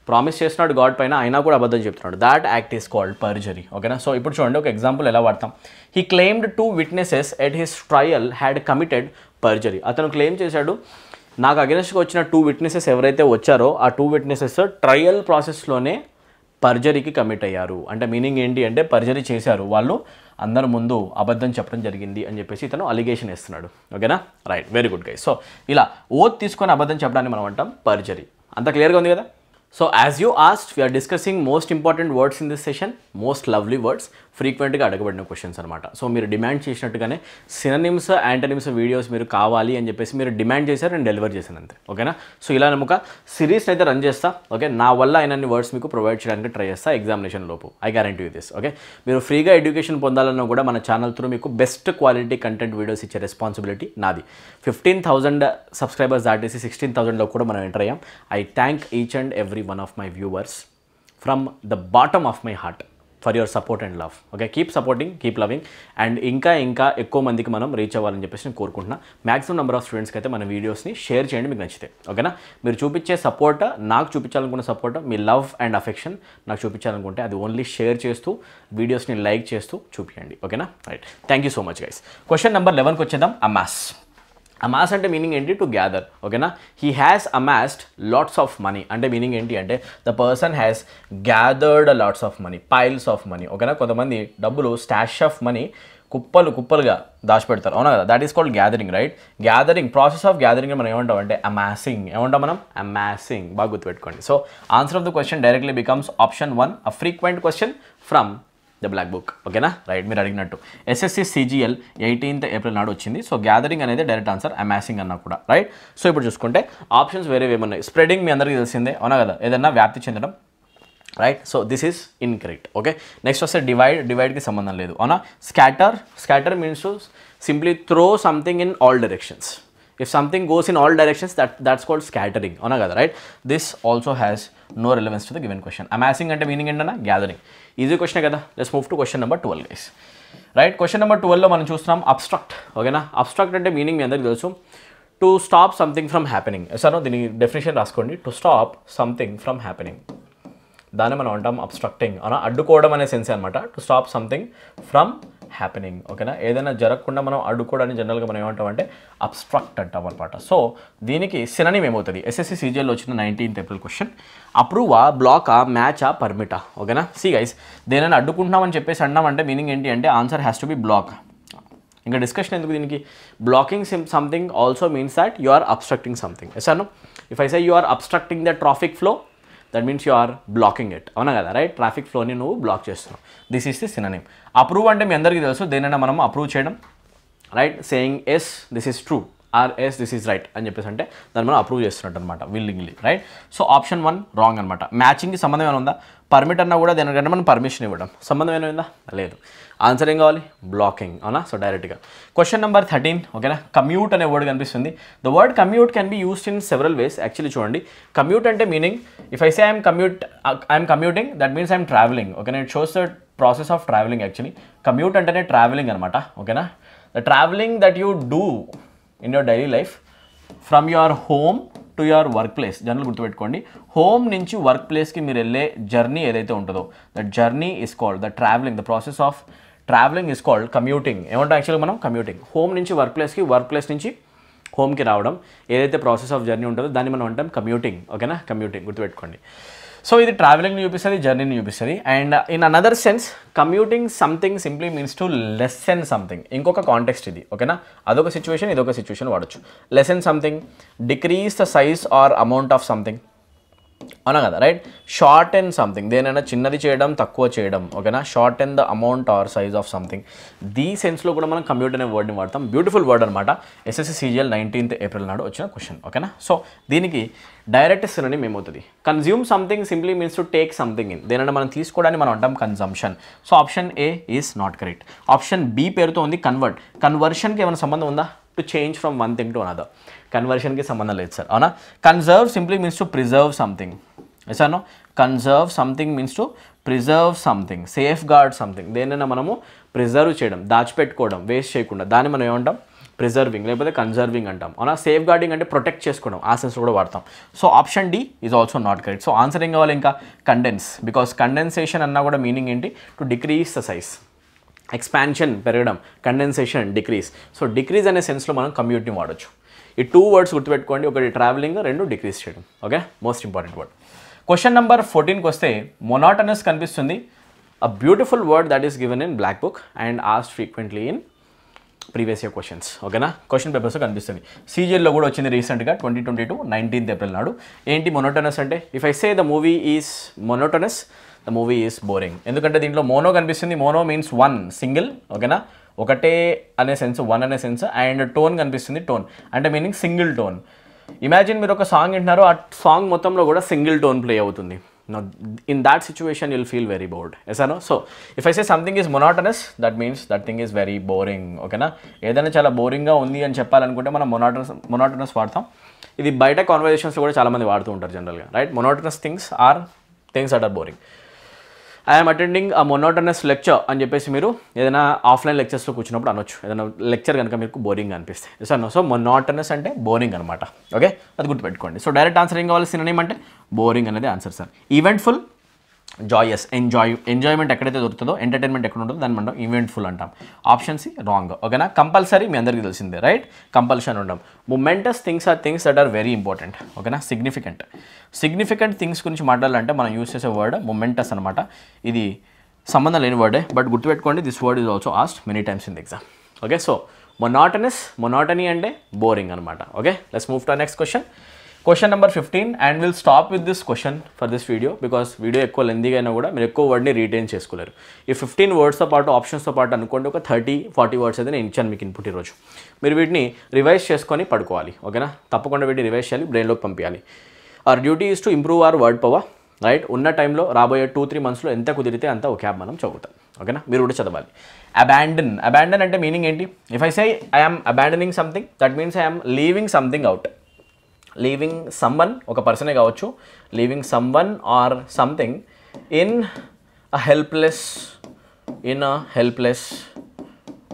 [SPEAKER 1] ప్రామిస్ చేస్తున్నాడు గాడ్ పైన, అయినా కూడా అబద్ధం చెప్తున్నాడు. That act is called perjury. ఓకేనా. సో ఇప్పుడు చూడండి, ఒక ఎగ్జాంపుల్ ఎలా వాడతాం. He claimed 2 witnesses at his trial had committed perjury. అతను క్లెయిమ్ చేశాడు, నాకు అగెన్స్ట్గా వచ్చిన 2 witnesses ఎవరైతే వచ్చారో ఆ 2 witnesses ట్రయల్ ప్రాసెస్లోనే పర్జరీకి కమిట్ అయ్యారు. అంటే మీనింగ్ ఏంటి అంటే పర్జరీ చేశారు, వాళ్ళు అందరి ముందు అబద్ధం చెప్పడం జరిగింది అని చెప్పేసి ఇతను అలిగేషన్ వేస్తున్నాడు. ఓకేనా, right, very good guys. So ఇలా ఓత్ తీసుకొని అబద్ధం చెప్పడాన్ని మనం అంటాం పర్జరీ. అంత క్లియర్గా ఉంది కదా. So as you asked, we are discussing most important words in this session, most lovely words, ఫ్రీక్వెంట్గా అడగబడిన క్వశ్చన్స్ అనమాట. సో మీరు డిమాండ్ చేసినట్టుగానే సినోనిమ్స్, యాంటోనిమ్స్ వీడియోస్ మీరు కావాలి అని చెప్పేసి మీరు డిమాండ్ చేశారు, నేను డెలివర్ చేశాను అంతే. ఓకేనా. సో ఇలా ఒక సిరీస్ అయితే రన్ చేస్తా. ఓకే, నా వల్ల అయినన్ని వర్డ్స్ మీకు ప్రొవైడ్ చేయడానికి ట్రై చేస్తా ఎగ్జామినేషన్ లోపు. I guarantee you this. Okay, మీరు ఫ్రీగా ఎడ్యుకేషన్ పొందాలన్నా కూడా మన ఛానల్ త్రూ మీకు బెస్ట్ క్వాలిటీ కంటెంట్ వీడియోస్ ఇచ్చే రెస్పాన్సిబిలిటీ నాది. 15,000 సబ్స్క్రైబర్స్ దాటేసి 16,000లో కూడా మనం ఎంటర్ అయ్యాం. I thank each and every one of my viewers from the bottom of my heart for your support and love. Okay, keep supporting, keep loving. And ఇంకా ఎక్కువ మందికి మనం రీచ్ అవ్వాలని చెప్పేసి నేను కోరుకుంటున్నా. మ్యాక్సిమం నెంబర్ ఆఫ్ స్టూడెంట్స్కి అయితే మన వీడియోస్ని షేర్ చేయండి మీకు నచ్చితే. ఓకేనా, మీరు చూపించే సపోర్ట్, నాకు చూపించాలనుకున్న సపోర్ట్, మీ లవ్ అండ్ అఫెక్షన్ నాకు చూపించాలనుకుంటే అది ఓన్లీ షేర్ చేస్తూ, వీడియోస్ని లైక్ చేస్తూ చూపించండి. ఓకేనా, right. Thank you so much guys. Question number 11కి వచ్చేద్దాం. అమాస్. అమాస్ అంటే మీనింగ్ ఏంటి? To gather. ఓకేనా, he has amassed lots of money అంటే మీనింగ్ ఏంటి అంటే the person has gathered lots of money, piles of money. ఓకేనా, కొంతమంది డబ్బులు స్టాష్ ఆఫ్ మనీ కుప్పలుగా దాచిపెడతారు, అవునా కదా. That is called gathering, right. Gathering, process of gathering మనం ఏమంటాం అంటే అమాసింగ్. ఏమంటాం మనం? అమాసింగ్. బాగా గుర్తుపెట్టుకోండి. So answer of the question directly becomes option 1, a frequent question from the black book. ఓకేనా, రైట్. మీరు అడిగినట్టు SSC CGL 18th April నాడు వచ్చింది. సో గ్యాదరింగ్ అనేది డైరెక్ట్ ఆన్సర్, అమాసింగ్ అన్నా కూడా, రైట్. సో ఇప్పుడు చూసుకుంటే ఆప్షన్స్ వేరేవేమున్నాయి. స్ప్రెడింగ్ మీ అందరికీ తెలిసిందే, అవునా కదా, ఏదన్నా వ్యాప్తి చెందడం, right. So this is incorrect. Okay, next వస్తే డివైడ్కి సంబంధం లేదు, అవునా. Scatter means to simply throw something in all directions. If something goes in all directions, that's called scattering, అవునా కదా, right. This also has no relevance to the given question. Amassing అంటే మీనింగ్ ఏంటన్నా? గ్యాదరింగ్. ఈజీ క్వశ్చన్ కదా. Let's move to question number 12 guys. Right, question number 12లో మనం చూస్తున్నాం అబ్స్ట్రాక్ట్. ఓకేనా, అబ్స్ట్రాక్ట్ అంటే మీనింగ్ మీ అందరికీ తెలుసు, to stop something from happening. Sir దీని డెఫినేషన్ రాసుకోండి. To stop something from happening, దాన్ని మనం అంటాం అబ్స్ట్రక్టింగ్, అవునా. అడ్డుకోవడం అనే సెన్స్ అనమాట. To stop something from happening. ఓకేనా, ఏదైనా జరగకుండా మనం అడ్డుకోవడానికి జనరల్గా మనం ఏమంటాం అంటే అబ్స్ట్రక్ట్ అంటాం అనమాట. సో దీనికి సినోనిమ్ ఏమవుతుంది? SSC CGLలో వచ్చిన 19th April క్వశ్చన్. అప్రూవా, బ్లాకా, మ్యాచా, పర్మిటా. ఓకేనా, సి గైస్, దేనైనా అడ్డుకుంటున్నామని చెప్పేసి అన్నామంటే మీనింగ్ ఏంటి అంటే answer has to be block. ఇంకా డిస్కషన్ ఎందుకు దీనికి? Blocking something also means that you are obstructing something. Yes or no? If I say you are obstructing the traffic flow, that means you are blocking it, అవునా కదా, రైట్. ట్రాఫిక్ ఫ్లోని నువ్వు బ్లాక్ చేస్తున్నావు. This is the synonym. Approve అంటే మీ అందరికీ తెలుసు, దేనైనా మనం అప్రూవ్ చేయడం, right. Saying yes this is true or yes this is right అని చెప్పేసి అంటే దాన్ని మనం అప్రూవ్ చేస్తున్నట్టు అనమాట, willingly, right. So option 1 wrong అనమాట. మ్యాచింగ్కి సంబంధం ఏమైనా ఉందా? పర్మిట్ అన్నా కూడా దేనికంటే మనం పర్మిషన్ ఇవ్వడం, సంబంధం ఏమైనా ఉందా? లేదు. ఆన్సర్ ఏం కావాలి? బ్లాకింగ్, అవునా. సో డైరెక్ట్గా క్వశ్చన్ నెంబర్ 13. ఓకేనా, కమ్యూట్ అనే వర్డ్ కనిపిస్తుంది. The word commute can be used in several ways. Actually చూడండి, కమ్యూట్ అంటే meaning, if I say I'm commuting, that means I'm travelling. ఓకేనా, it shows the process of travelling. Actually commute అంటేనే ట్రావెలింగ్ అనమాట. ఓకేనా, the travelling that you do in your daily life from your home to your work place, general గుర్తుపెట్టుకోండి, హోమ్ నుంచి వర్క్ ప్లేస్కి మీరు వెళ్ళే జర్నీ ఏదైతే ఉంటుందో that journey is called the travelling, the process of travelling is called commuting. ఏమంటాం యాక్చువల్గా మనం కమ్యూటింగ్, హోమ్ నుంచి వర్క్ ప్లేస్కి, వర్క్ ప్లేస్ నుంచి హోమ్కి రావడం ఏదైతే ప్రాసెస్ ఆఫ్ జర్నీ ఉంటుందో దాన్ని మనం అంటాం కమ్యూటింగ్. ఓకేనా, కమ్యూటింగ్ గుర్తుపెట్టుకోండి. సో ఇది ట్రావెలింగ్ని చూపిస్తుంది, జర్నీని చూపిస్తుంది. And in another sense commuting something simply means to lesson something. ఇంకొక కాంటెక్స్ట్ ఇది. ఓకేనా, అదొక సిచ్యువేషన్, ఇదొక సిచ్యువేషన్ వాడచ్చు. Lesson something, decrease the size are amount of something, అవునా కదా, రైట్. షార్ట్ అండ్ సంథింగ్, దేనైనా చిన్నది చేయడం, తక్కువ చేయడం. ఓకేనా, short and the amount or size of something. దీ సెన్స్లో కూడా మనం కమ్యూట్ అనే వర్డ్ని వాడతాం. బ్యూటిఫుల్ వర్డ్ అనమాట. SSC CGL 19th April నాడు వచ్చిన క్వశ్చన్. ఓకేనా, సో దీనికి డైరెక్ట్ సినోనిమ్ ఏమవుతుంది? Consume something simply means to take something in, దేనైనా మనం తీసుకోవడానికి మనం అంటాం consumption. So option A is not correct. Option B పేరుతో ఉంది కన్వర్ట్. కన్వర్షన్కి ఏమైనా సంబంధం ఉందా? To change from one thing to another. కన్వర్షన్కి సంబంధం లేదు సార్, అవునా. Conserve simply means to preserve something. Yes no, conserve something means to preserve something, safeguard something. దేనైనా మనము ప్రిజర్వ్ చేయడం, దాచిపెట్టుకోవడం, వేస్ట్ చేయకుండా, దాన్ని మనం ఏమంటాం? ప్రిజర్వింగ్ లేకపోతే కన్జర్వింగ్ అంటాం, అవునా. సేఫ్ గార్డింగ్ అంటే ప్రొటెక్ట్ చేసుకోవడం, ఆ సెన్స్ కూడా వాడతాం. So option D is also not correct. So answer ఏం కావాలి ఇంకా? కండెన్స్. బికాస్ కండెన్సేషన్ అన్నా కూడా మీనింగ్ ఏంటి? To decrease the size. Expansion పెరగడం, కండెన్సేషన్ డిక్రీజ్. సో డిక్రీజ్ అనే సెన్స్లో మనం కమ్యూట్ని వాడచ్చు. ఈ 2 వర్డ్స్ గుర్తుపెట్టుకోండి, ఒకటి ట్రావెలింగ్, 2 డిక్రీజ్ చేయడం. Okay, most important word. Question number 14కి వస్తే మొనాటనస్ కనిపిస్తుంది. A beautiful word that is given in black book and asked frequently in previous year questions. ఓకేనా, క్వశ్చన్ పేపర్స్లో కనిపిస్తుంది. CGLలో కూడా వచ్చింది రీసెంట్గా 2022 19th April నాడు. ఏంటి మొనోటనస్ అంటే? If I say the movie is monotonous, the movie is boring. ఎందుకంటే దీంట్లో మోనో కనిపిస్తుంది. Mono means one, single. ఓకేనా, ఒకటే అనే సెన్స్, వన్ అనే సెన్స్. అండ్ టోన్ కనిపిస్తుంది, టోన్ అంటే మీనింగ్ సింగిల్ టోన్. ఇమాజిన్ మీరు ఒక సాంగ్ వింటున్నారు, ఆ సాంగ్ మొత్తంలో కూడా సింగిల్ టోన్ ప్లే అవుతుంది. In that situation you'll feel very bored. ఎసానో, so if I say something is monotonous that means that thing is very boring. ఓకేనా, ఏదైనా చాలా బోరింగ్గా ఉంది అని చెప్పాలనుకుంటే మనం మొనాటనస్ వాడతాం. ఇది బయట కాన్వర్జేషన్స్లో కూడా చాలామంది వాడుతూ ఉంటారు జనరల్గా, right. Monotonous things or things that are boring. I'm attending a monotonous lecture అని చెప్పేసి మీరు ఏదైనా ఆఫ్లైన్ లెక్చర్స్లో కూర్చున్నప్పుడు అనొచ్చు, ఏదైనా లెక్చర్ కనుక మీకు బోరింగ్ అనిపిస్తే. సో మొనోటనస్ అంటే బోరింగ్ అనమాట. ఓకే, అది గుర్తుపెట్టుకోండి. సో డైరెక్ట్ ఆన్సర్ ఏం కావాలి? సినోనిమ్ అంటే బోరింగ్ అనేది answer sir. Eventful, joyous, enjoyment ఎక్కడైతే దొరుకుతుందో, ఎంటర్టైన్మెంట్ ఎక్కడ ఉంటుందో దాన్ని మనం ఈవెంట్ఫుల్ అంటాం. Option C wrong. ఓకేనా, కంపల్సరీ మీ అందరికీ తెలిసిందే, రైట్. కంపల్షన్ ఉంటాం. Momentous things or things that are very important. ఓకేనా, సిగ్నిఫికెంట్ థింగ్స్ గురించి మాట్లాడాలంటే మనం యూస్ చేసే వర్డ్ మొమెంటస్ అనమాట. ఇది సంబంధం లేని వర్డే, బట్ గుర్తుపెట్టుకోండి this word is also asked many times in the exam. Okay, so monotony అంటే బోరింగ్ అనమాట. Okay, let's move to next question. Question number 15 and will stop with this question for this video because video ఎక్కువ లెందీగా అయినా కూడా మీరు ఎక్కువ వర్డ్ని రీటైన్ చేసుకోలేరు. ఈ 15 వర్డ్స్తో పాటు ఆప్షన్స్తో పాటు అనుకోండి ఒక 30-40 వర్డ్స్ అయితే నేను ఇచ్చాను మీకు ఇన్పుట్ ఈరోజు. మీరు వీటిని రివైజ్ చేసుకొని పడుకోవాలి. ఓకేనా, తప్పకుండా వీటిని రివైజ్ చేయాలి, బ్రెయిన్లోకి పంపించాలి. Our duty is to improve our word power, right. ఉన్న టైంలో రాబోయే 2-3 మంత్స్లో ఎంత కుదిరితే అంత ఒక క్యాబ్ మనం చదువుతాం. ఓకేనా, మీరు కూడా చదవాలి. అబాండన్ అంటే మీనింగ్ ఏంటి? If I say I'm abandoning something that means I'm leaving something out. Leaving someone, ఒక పర్సనే కావచ్చు, leaving someone or something in a helpless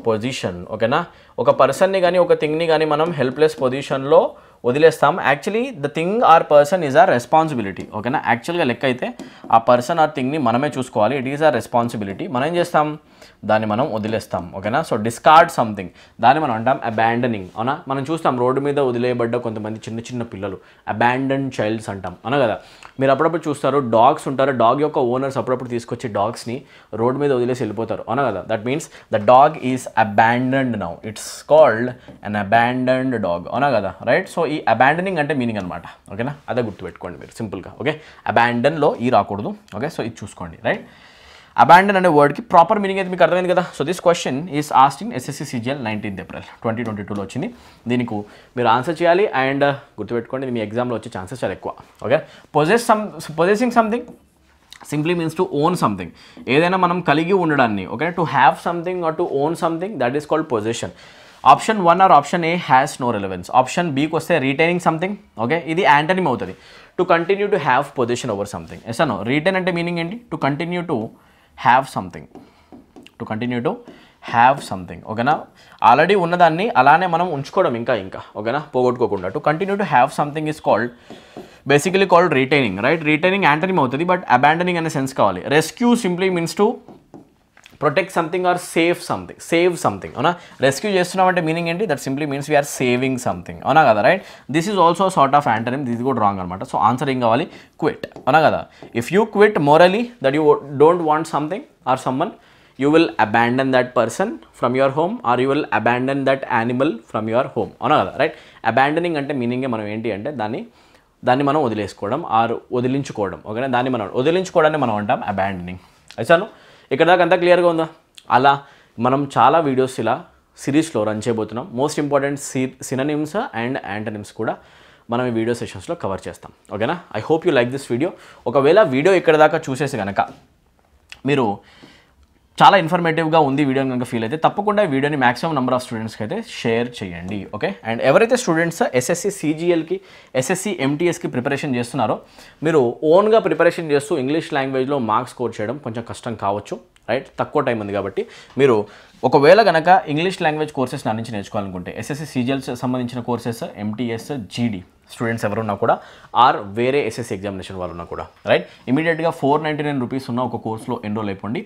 [SPEAKER 1] position. ఓకేనా, ఒక పర్సన్ని కానీ ఒక థింగ్ని కానీ మనం హెల్ప్లెస్ పొజిషన్లో వదిలేస్తాం. Actually the thing or person is our responsibility. ఓకేనా, యాక్చువల్గా లెక్క అయితే ఆ పర్సన్ ఆర్ థింగ్ని మనమే చూసుకోవాలి. It is our responsibility. మనం ఏం చేస్తాం? దాన్ని మనం వదిలేస్తాం. ఓకేనా, సో డిస్కార్డ్ సంథింగ్, దాన్ని మనం అంటాం అబాండనింగ్. అవునా, మనం చూస్తాం రోడ్డు మీద వదిలేయబడ్డ కొంతమంది చిన్న పిల్లలు, అబాండన్డ్ చైల్డ్స్ అంటాం. అవునా కదా, మీరు అప్పుడప్పుడు చూస్తారు డాగ్స్ ఉంటారు, డాగ్ యొక్క ఓనర్స్ అప్పుడప్పుడు తీసుకొచ్చి డాగ్స్ని రోడ్డు మీద వదిలేసి వెళ్ళిపోతారు. అవునా కదా, that means the dog is abandoned now, it's called an abandoned dog. అవునా కదా, రైట్. సో ఈ అబాండనింగ్ అంటే మీనింగ్ అనమాట. ఓకేనా, అదే గుర్తుపెట్టుకోండి మీరు సింపుల్గా. ఓకే, అబాండన్లో ఈ రాకూడదు. ఓకే, సో ఇది చూసుకోండి, రైట్. అబాండన్ అనే వర్డ్కి ప్రాపర్ మీనింగ్ అయితే మీకు అర్థమైంది కదా. So this question is asked in SSC CGL 19th April 2022లో వచ్చింది. దీనికి మీరు ఆన్సర్ చేయాలి అండ్ గుర్తుపెట్టుకోండి ఇది మీ ఎగ్జామ్లో వచ్చే ఛాన్సెస్ చాలా ఎక్కువ. Okay, possessing something simply means to own something. ఏదైనా మనం కలిగి ఉండడాన్ని, okay, to have something or to own something that is called possession. Option 1 or option A has no relevance. Option బికి వస్తే రిటైనింగ్ సంథింగ్. ఓకే, ఇది యాంటనిమ్ అవుతుంది. To continue to have position over something. Yes no, retain అంటే మీనింగ్ ఏంటి? To continue to have something. To continue to have something. ఓకేనా, ఆల్రెడీ ఉన్నదాన్ని అలానే మనం ఉంచుకోవడం ఇంకా ఓకేనా, పోగొట్టుకోకుండా. To continue to have something is called basically called retaining, right. Retaining antonym అవుతుంది, బట్ అబాండనింగ్ అనే సెన్స్ కావాలి. Rescue simply means to protect something or save something. అవునా, రెస్క్యూ చేస్తున్నామంటే మీనింగ్ ఏంటి? That simply means we're saving something. అవునా కదా, right. This is also sort of antonym, this కూడా రాంగ్ అనమాట. సో ఆన్సర్ ఏం కావాలి? క్విట్. అవునా కదా. If you quit morally that you don't want something or someone, you will abandon that person from your home or you will abandon that animal from your home. అవునా కదా, రైట్. అబాండనింగ్ అంటే మీనింగే మనం ఏంటి అంటే దాన్ని మనం వదిలేసుకోవడం ఆర్ వదిలించుకోవడం. ఓకేనా, దాన్ని మనం వదిలించుకోవడాన్ని మనం అంటాం అబాండనింగ్. అయిసాను ఇక్కడ దాకా అంతా క్లియర్గా ఉందా? అలా మనం చాలా వీడియోస్ ఇలా సిరీస్లో రన్ చేయబోతున్నాం. Most important synonyms and antonyms కూడా మనం ఈ వీడియో సెషన్స్లో కవర్ చేస్తాం. ఓకేనా, I hope you like this video. ఒకవేళ వీడియో ఇక్కడ దాకా చూసేసి కనుక మీరు చాలా ఇన్ఫర్మేటివ్గా ఉంది వీడియో కనుక ఫీల్ అయితే తప్పకుండా ఈ వీడియోని మ్యాక్సిమం నెంబర్ ఆఫ్ స్టూడెంట్స్కి అయితే షేర్ చేయండి. ఓకే, అండ్ ఎవరైతే స్టూడెంట్స్ ఎస్ఎస్సి సిజిఎల్కి ఎస్ఎస్సి ఎంటీఎస్కి ప్రిపరేషన్ చేస్తున్నారో మీరు ఓన్గా ప్రిపరేషన్ చేస్తూ ఇంగ్లీష్ లాంగ్వేజ్లో మార్క్స్ స్కోర్ చేయడం కొంచెం కష్టం కావచ్చు, రైట్. తక్కువ టైం ఉంది కాబట్టి మీరు ఒకవేళ కనుక ఇంగ్లీష్ లాంగ్వేజ్ కోర్సెస్ నా నుంచి నేర్చుకోవాలనుకుంటే ఎస్ఎస్సి సిజిఎల్ సంబంధించిన కోర్సెస్, ఎంటీఎస్, జీడీ స్టూడెంట్స్ ఎవరున్నా కూడా ఆర్ వేరే ఎస్ఎస్సి ఎగ్జామినేషన్ వాళ్ళు ఉన్నా కూడా, రైట్, ఇమీడియట్గా 499 రూపీస్ ఉన్న ఒక కోర్సులో ఎన్రోల్ అయిపోండి.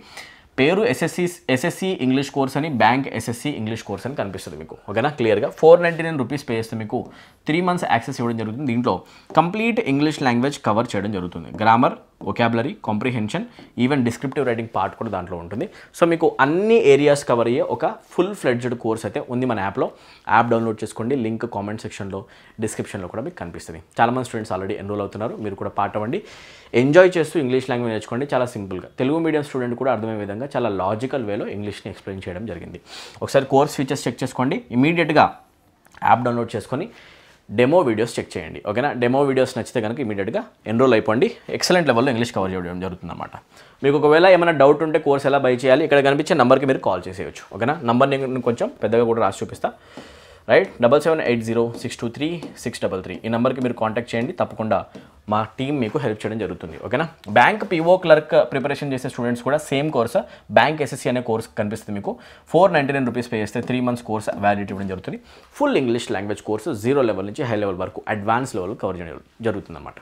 [SPEAKER 1] పేరు ఎస్ఎస్సి ఇంగ్లీష్ కోర్స్ అని, బ్యాంక్ ఎస్ఎస్సి ఇంగ్లీష్ కోర్స్ అని కనిపిస్తుంది మీకు. ఓకేనా, క్లియర్గా 499 రూపీస్ పే చేస్తే మీకు 3 months యాక్సెస్ ఇవ్వడం జరుగుతుంది. దీంట్లో కంప్లీట్ ఇంగ్లీష్ లాంగ్వేజ్ కవర్ చేయడం జరుగుతుంది. Grammar, vocabulary, comprehension, even descriptive writing part కూడా దాంట్లో ఉంటుంది. సో మీకు అన్ని ఏరియాస్ కవర్ అయ్యే ఒక ఫుల్ ఫ్లెడ్జ్డ్ కోర్స్ అయితే ఉంది మన యాప్లో. యాప్ డౌన్లోడ్ చేసుకోండి, లింక్ కామెంట్ సెక్షన్లో, డిస్క్రిప్షన్లో కూడా మీకు కనిపిస్తుంది. చాలామంది స్టూడెంట్స్ ఆల్రెడీ ఎన్రోల్ అవుతున్నారు, మీరు కూడా పార్ట్ అవ్వండి. ఎంజాయ్ చేస్తూ ఇంగ్లీష్ లాంగ్వేజ్ నేర్చుకోండి. చాలా సింపుల్గా తెలుగు మీడియం స్టూడెంట్ కూడా అర్థమయ్యే విధంగా చాలా లాజికల్ వేలో ఇంగ్లీష్ని ఎక్స్ప్లెయిన్ చేయడం జరిగింది. ఒకసారి కోర్స్ ఫీచర్స్ చెక్ చేసుకోండి, ఇమీడియట్గా యాప్ డౌన్లోడ్ చేసుకొని డెమో వీడియోస్ చెక్ చేయండి. ఓకేనా, డెమో వీడియోస్ నచ్చితే కనుక ఇమీడియట్గా ఎన్రోల్ అయిపోండి. ఎక్సలెంట్ లెవెల్లో ఇంగ్లీష్ కవర్ చేయడం జరుగుతుందన్నమాట. మీకు ఒకవేళ ఏమైనా డౌట్ ఉంటే కోర్స్ ఎలా బై చేయాలి, ఇక్కడ కనిపించే నెంబర్కి మీరు కాల్ చేసేయచ్చు. ఓకేనా, నెంబర్ నేను కొంచెం పెద్దగా కూడా రాసి చూపిస్తా, రైట్. 7780623633 ఈ నెంబర్కి మీరు కాంటాక్ట్ చేయండి. తప్పకుండా మా టీం మీకు హెల్ప్ చేయడం జరుగుతుంది. ఓకేనా, బ్యాంక్ పీఓ క్లర్క్ ప్రిపరేషన్ చేసే స్టూడెంట్స్ కూడా సేమ్ కోర్స్, బ్యాంక్ ఎస్ఎస్సి అనే కోర్స్ కనిపిస్తుంది మీకు. 499 రూపీస్ పే చేస్తే 3 months కోర్స్ వ్యాలిడిటీ ఇవ్వడం జరుగుతుంది. Full English language course 0 level నుంచి హై లెవెల్ వరకు అడ్వాన్స్ లెవెల్ కవర్ చేయడం జరుగుతుంది అనమాట.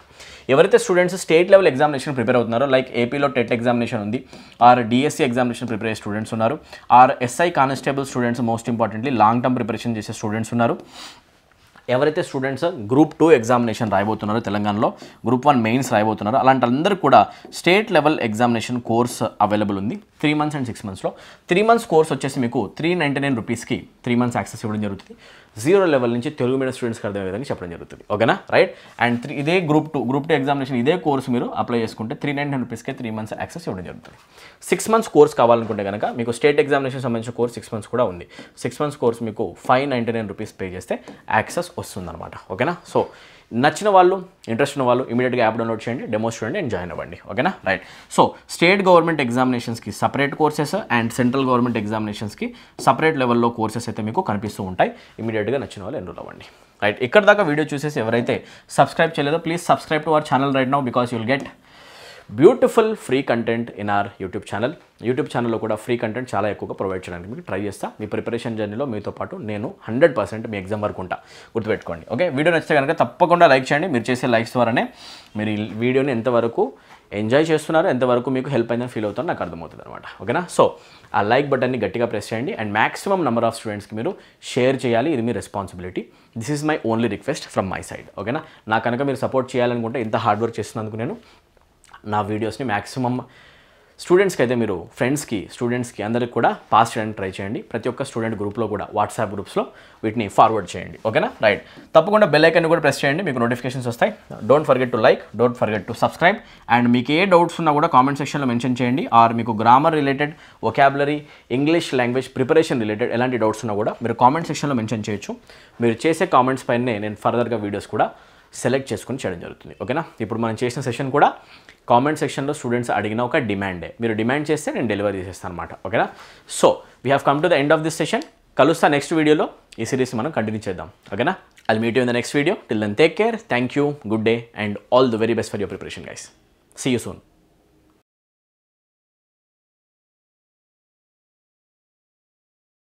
[SPEAKER 1] ఎవరైతే students state level examination prepare అవుతున్నారో, లైక్ ఏపీలో టెట్ ఎగ్జామినేషన్ ఉంది, ఆర్ డిఎస్సి ఎగ్జామినేషన్ ప్రిపేర్ అయ్యే స్టూడెంట్స్ ఉన్నారు, or SI constable students, most importantly long term preparation చేసే స్టూడెంట్స్ ఉన్నారు, ఎవరైతే స్టూడెంట్స్ గ్రూప్ 2 ఎగ్జామినేషన్ రాయబోతున్నారో, తెలంగాణలో గ్రూప్ 1 మెయిన్స్ రాయబోతున్నారో, అలాంటి అందరూ కూడా state level examination course available ఉంది 3 months and 6 monthsలో. 3 months కోర్స్ వచ్చేసి మీకు 399 రూపీస్కి 3 months యాక్సెస్ ఇవ్వడం జరుగుతుంది. 0 లెవెల్ నుంచి తెలుగు మీడియం స్టూడెంట్స్కి అర్థమయ్యే విధంగా చెప్పడం జరుగుతుంది. ఓకేనా, రైట్. అండ్ ఇదే గ్రూప్ 2 ఎగ్జామినేషన్ ఇదే కోర్స్ మీరు అప్లై చేసుకుంటే 399 రూపీస్కే 3 months యాక్సెస్ ఇవ్వడం జరుగుతుంది. 6 months కోర్స్ కావాలనుకుంటే కనుక మీకు స్టేట్ ఎగ్జామినేషన్ సంబంధించిన కోర్స్ 6 months కూడా ఉంది. 6 months కోర్స్ మీకు 599 రూపీస్ పే చేస్తే యాక్సెస్ వస్తుందన్నమాట. ఓకేనా, సో నచ్చిన వాళ్ళు, ఇంట్రెస్ట్ ఉన్న వాళ్ళు ఇమీడియట్గా యాప్ డౌన్లోడ్ చేయండి, డెమో చూడండి అండ్ జాయిన్ అవ్వండి. ఓకేనా, రైట్. సో స్టేట్ గవర్నమెంట్ ఎగ్జామినేషన్స్కి separate courses and central government ఎగ్జామినేషన్స్కి సపరేట్ లెవెల్లో కోర్సెస్ అయితే మీకు కనిపిస్తూ ఉంటాయి. ఇమీడియట్గా నచ్చిన వాళ్ళు ఎన్రోల్ అవ్వండి. రైట్, ఇక్కడ దాకా వీడియో చూసేసి ఎవరైతే సబ్స్క్రైబ్ చేయలేదో please subscribe to our channel right now, because you'll get beautiful free content in our YouTube ఛానల్లో కూడా ఫ్రీ కంటెంట్ చాలా ఎక్కువగా ప్రొవైడ్ చేయడానికి మీకు ట్రై చేస్తా. మీ ప్రిపరేషన్ జర్నీలో మీతో పాటు నేను 100% మీ ఎగ్జామ్ వరకు ఉంటా, గుర్తుపెట్టుకోండి. ఓకే, వీడియో నచ్చితే కనుక తప్పకుండా లైక్ చేయండి. మీరు చేసే లైక్స్ ద్వారానే మీరు ఈ వీడియోని ఎంతవరకు ఎంజాయ్ చేస్తున్నారు, ఎంతవరకు మీకు హెల్ప్ అయిందని ఫీల్ అవుతారో నాకు అర్థమవుతుంది అనమాట. ఓకేనా, సో ఆ లైక్ బటన్ని గట్టిగా ప్రెస్ చేయండి అండ్ మ్యాక్సిమం నెంబర్ ఆఫ్ స్టూడెంట్స్కి మీరు షేర్ చేయాలి. ఇది మీ responsibility. This is my only request from my side. ఓకేనా, నా కనుక మీరు సపోర్ట్ చేయాలనుకుంటే ఇంత హార్డ్ వర్క్ చేస్తున్నందుకు నేను నా వీడియోస్ని మ్యాక్సిమం స్టూడెంట్స్కి అయితే మీరు ఫ్రెండ్స్కి, స్టూడెంట్స్కి అందరికి కూడా పాస్ చేయడానికి ట్రై చేయండి. ప్రతి ఒక్క స్టూడెంట్ గ్రూప్లో కూడా, వాట్సాప్ గ్రూప్స్లో వీటిని ఫార్వర్డ్ చేయండి. ఓకేనా, రైట్. తప్పకుండా బెల్ ఐకాన్ కూడా ప్రెస్ చేయండి, మీకు నోటిఫికేషన్స్ వస్తాయి. Don't forget to like, don't forget to subscribe. And మీకు ఏ డౌట్స్ ఉన్నా కూడా కామెంట్ సెక్షన్లో మెన్షన్ చేయండి. ఆర్ మీకు grammar related, vocabulary, English language preparation related ఎలాంటి డౌట్స్ ఉన్నా కూడా మీరు కామెంట్ సెక్షన్లో మెన్షన్ చేయొచ్చు. మీరు చేసే కామెంట్స్ పైనే నేను ఫర్దర్గా వీడియోస్ కూడా సెలెక్ట్ చేసుకుని చేయడం జరుగుతుంది. ఓకేనా, ఇప్పుడు మనం చేసిన సెషన్ కూడా కామెంట్ సెక్షన్లో స్టూడెంట్స్ అడిగిన ఒక డిమాండే. మీరు డిమాండ్ చేస్తే నేను డెలివరీ చేసేస్తాను అనమాట. ఓకేనా, so we have come to the end of this session. కలుస్తా నెక్స్ట్ వీడియోలో. ఈ సిరీస్ మనం కంటిన్యూ చేద్దాం. ఓకేనా, I'll meet you in the next video. Till then take care, thank you, good day and all the very best for your preparation guys. See you soon.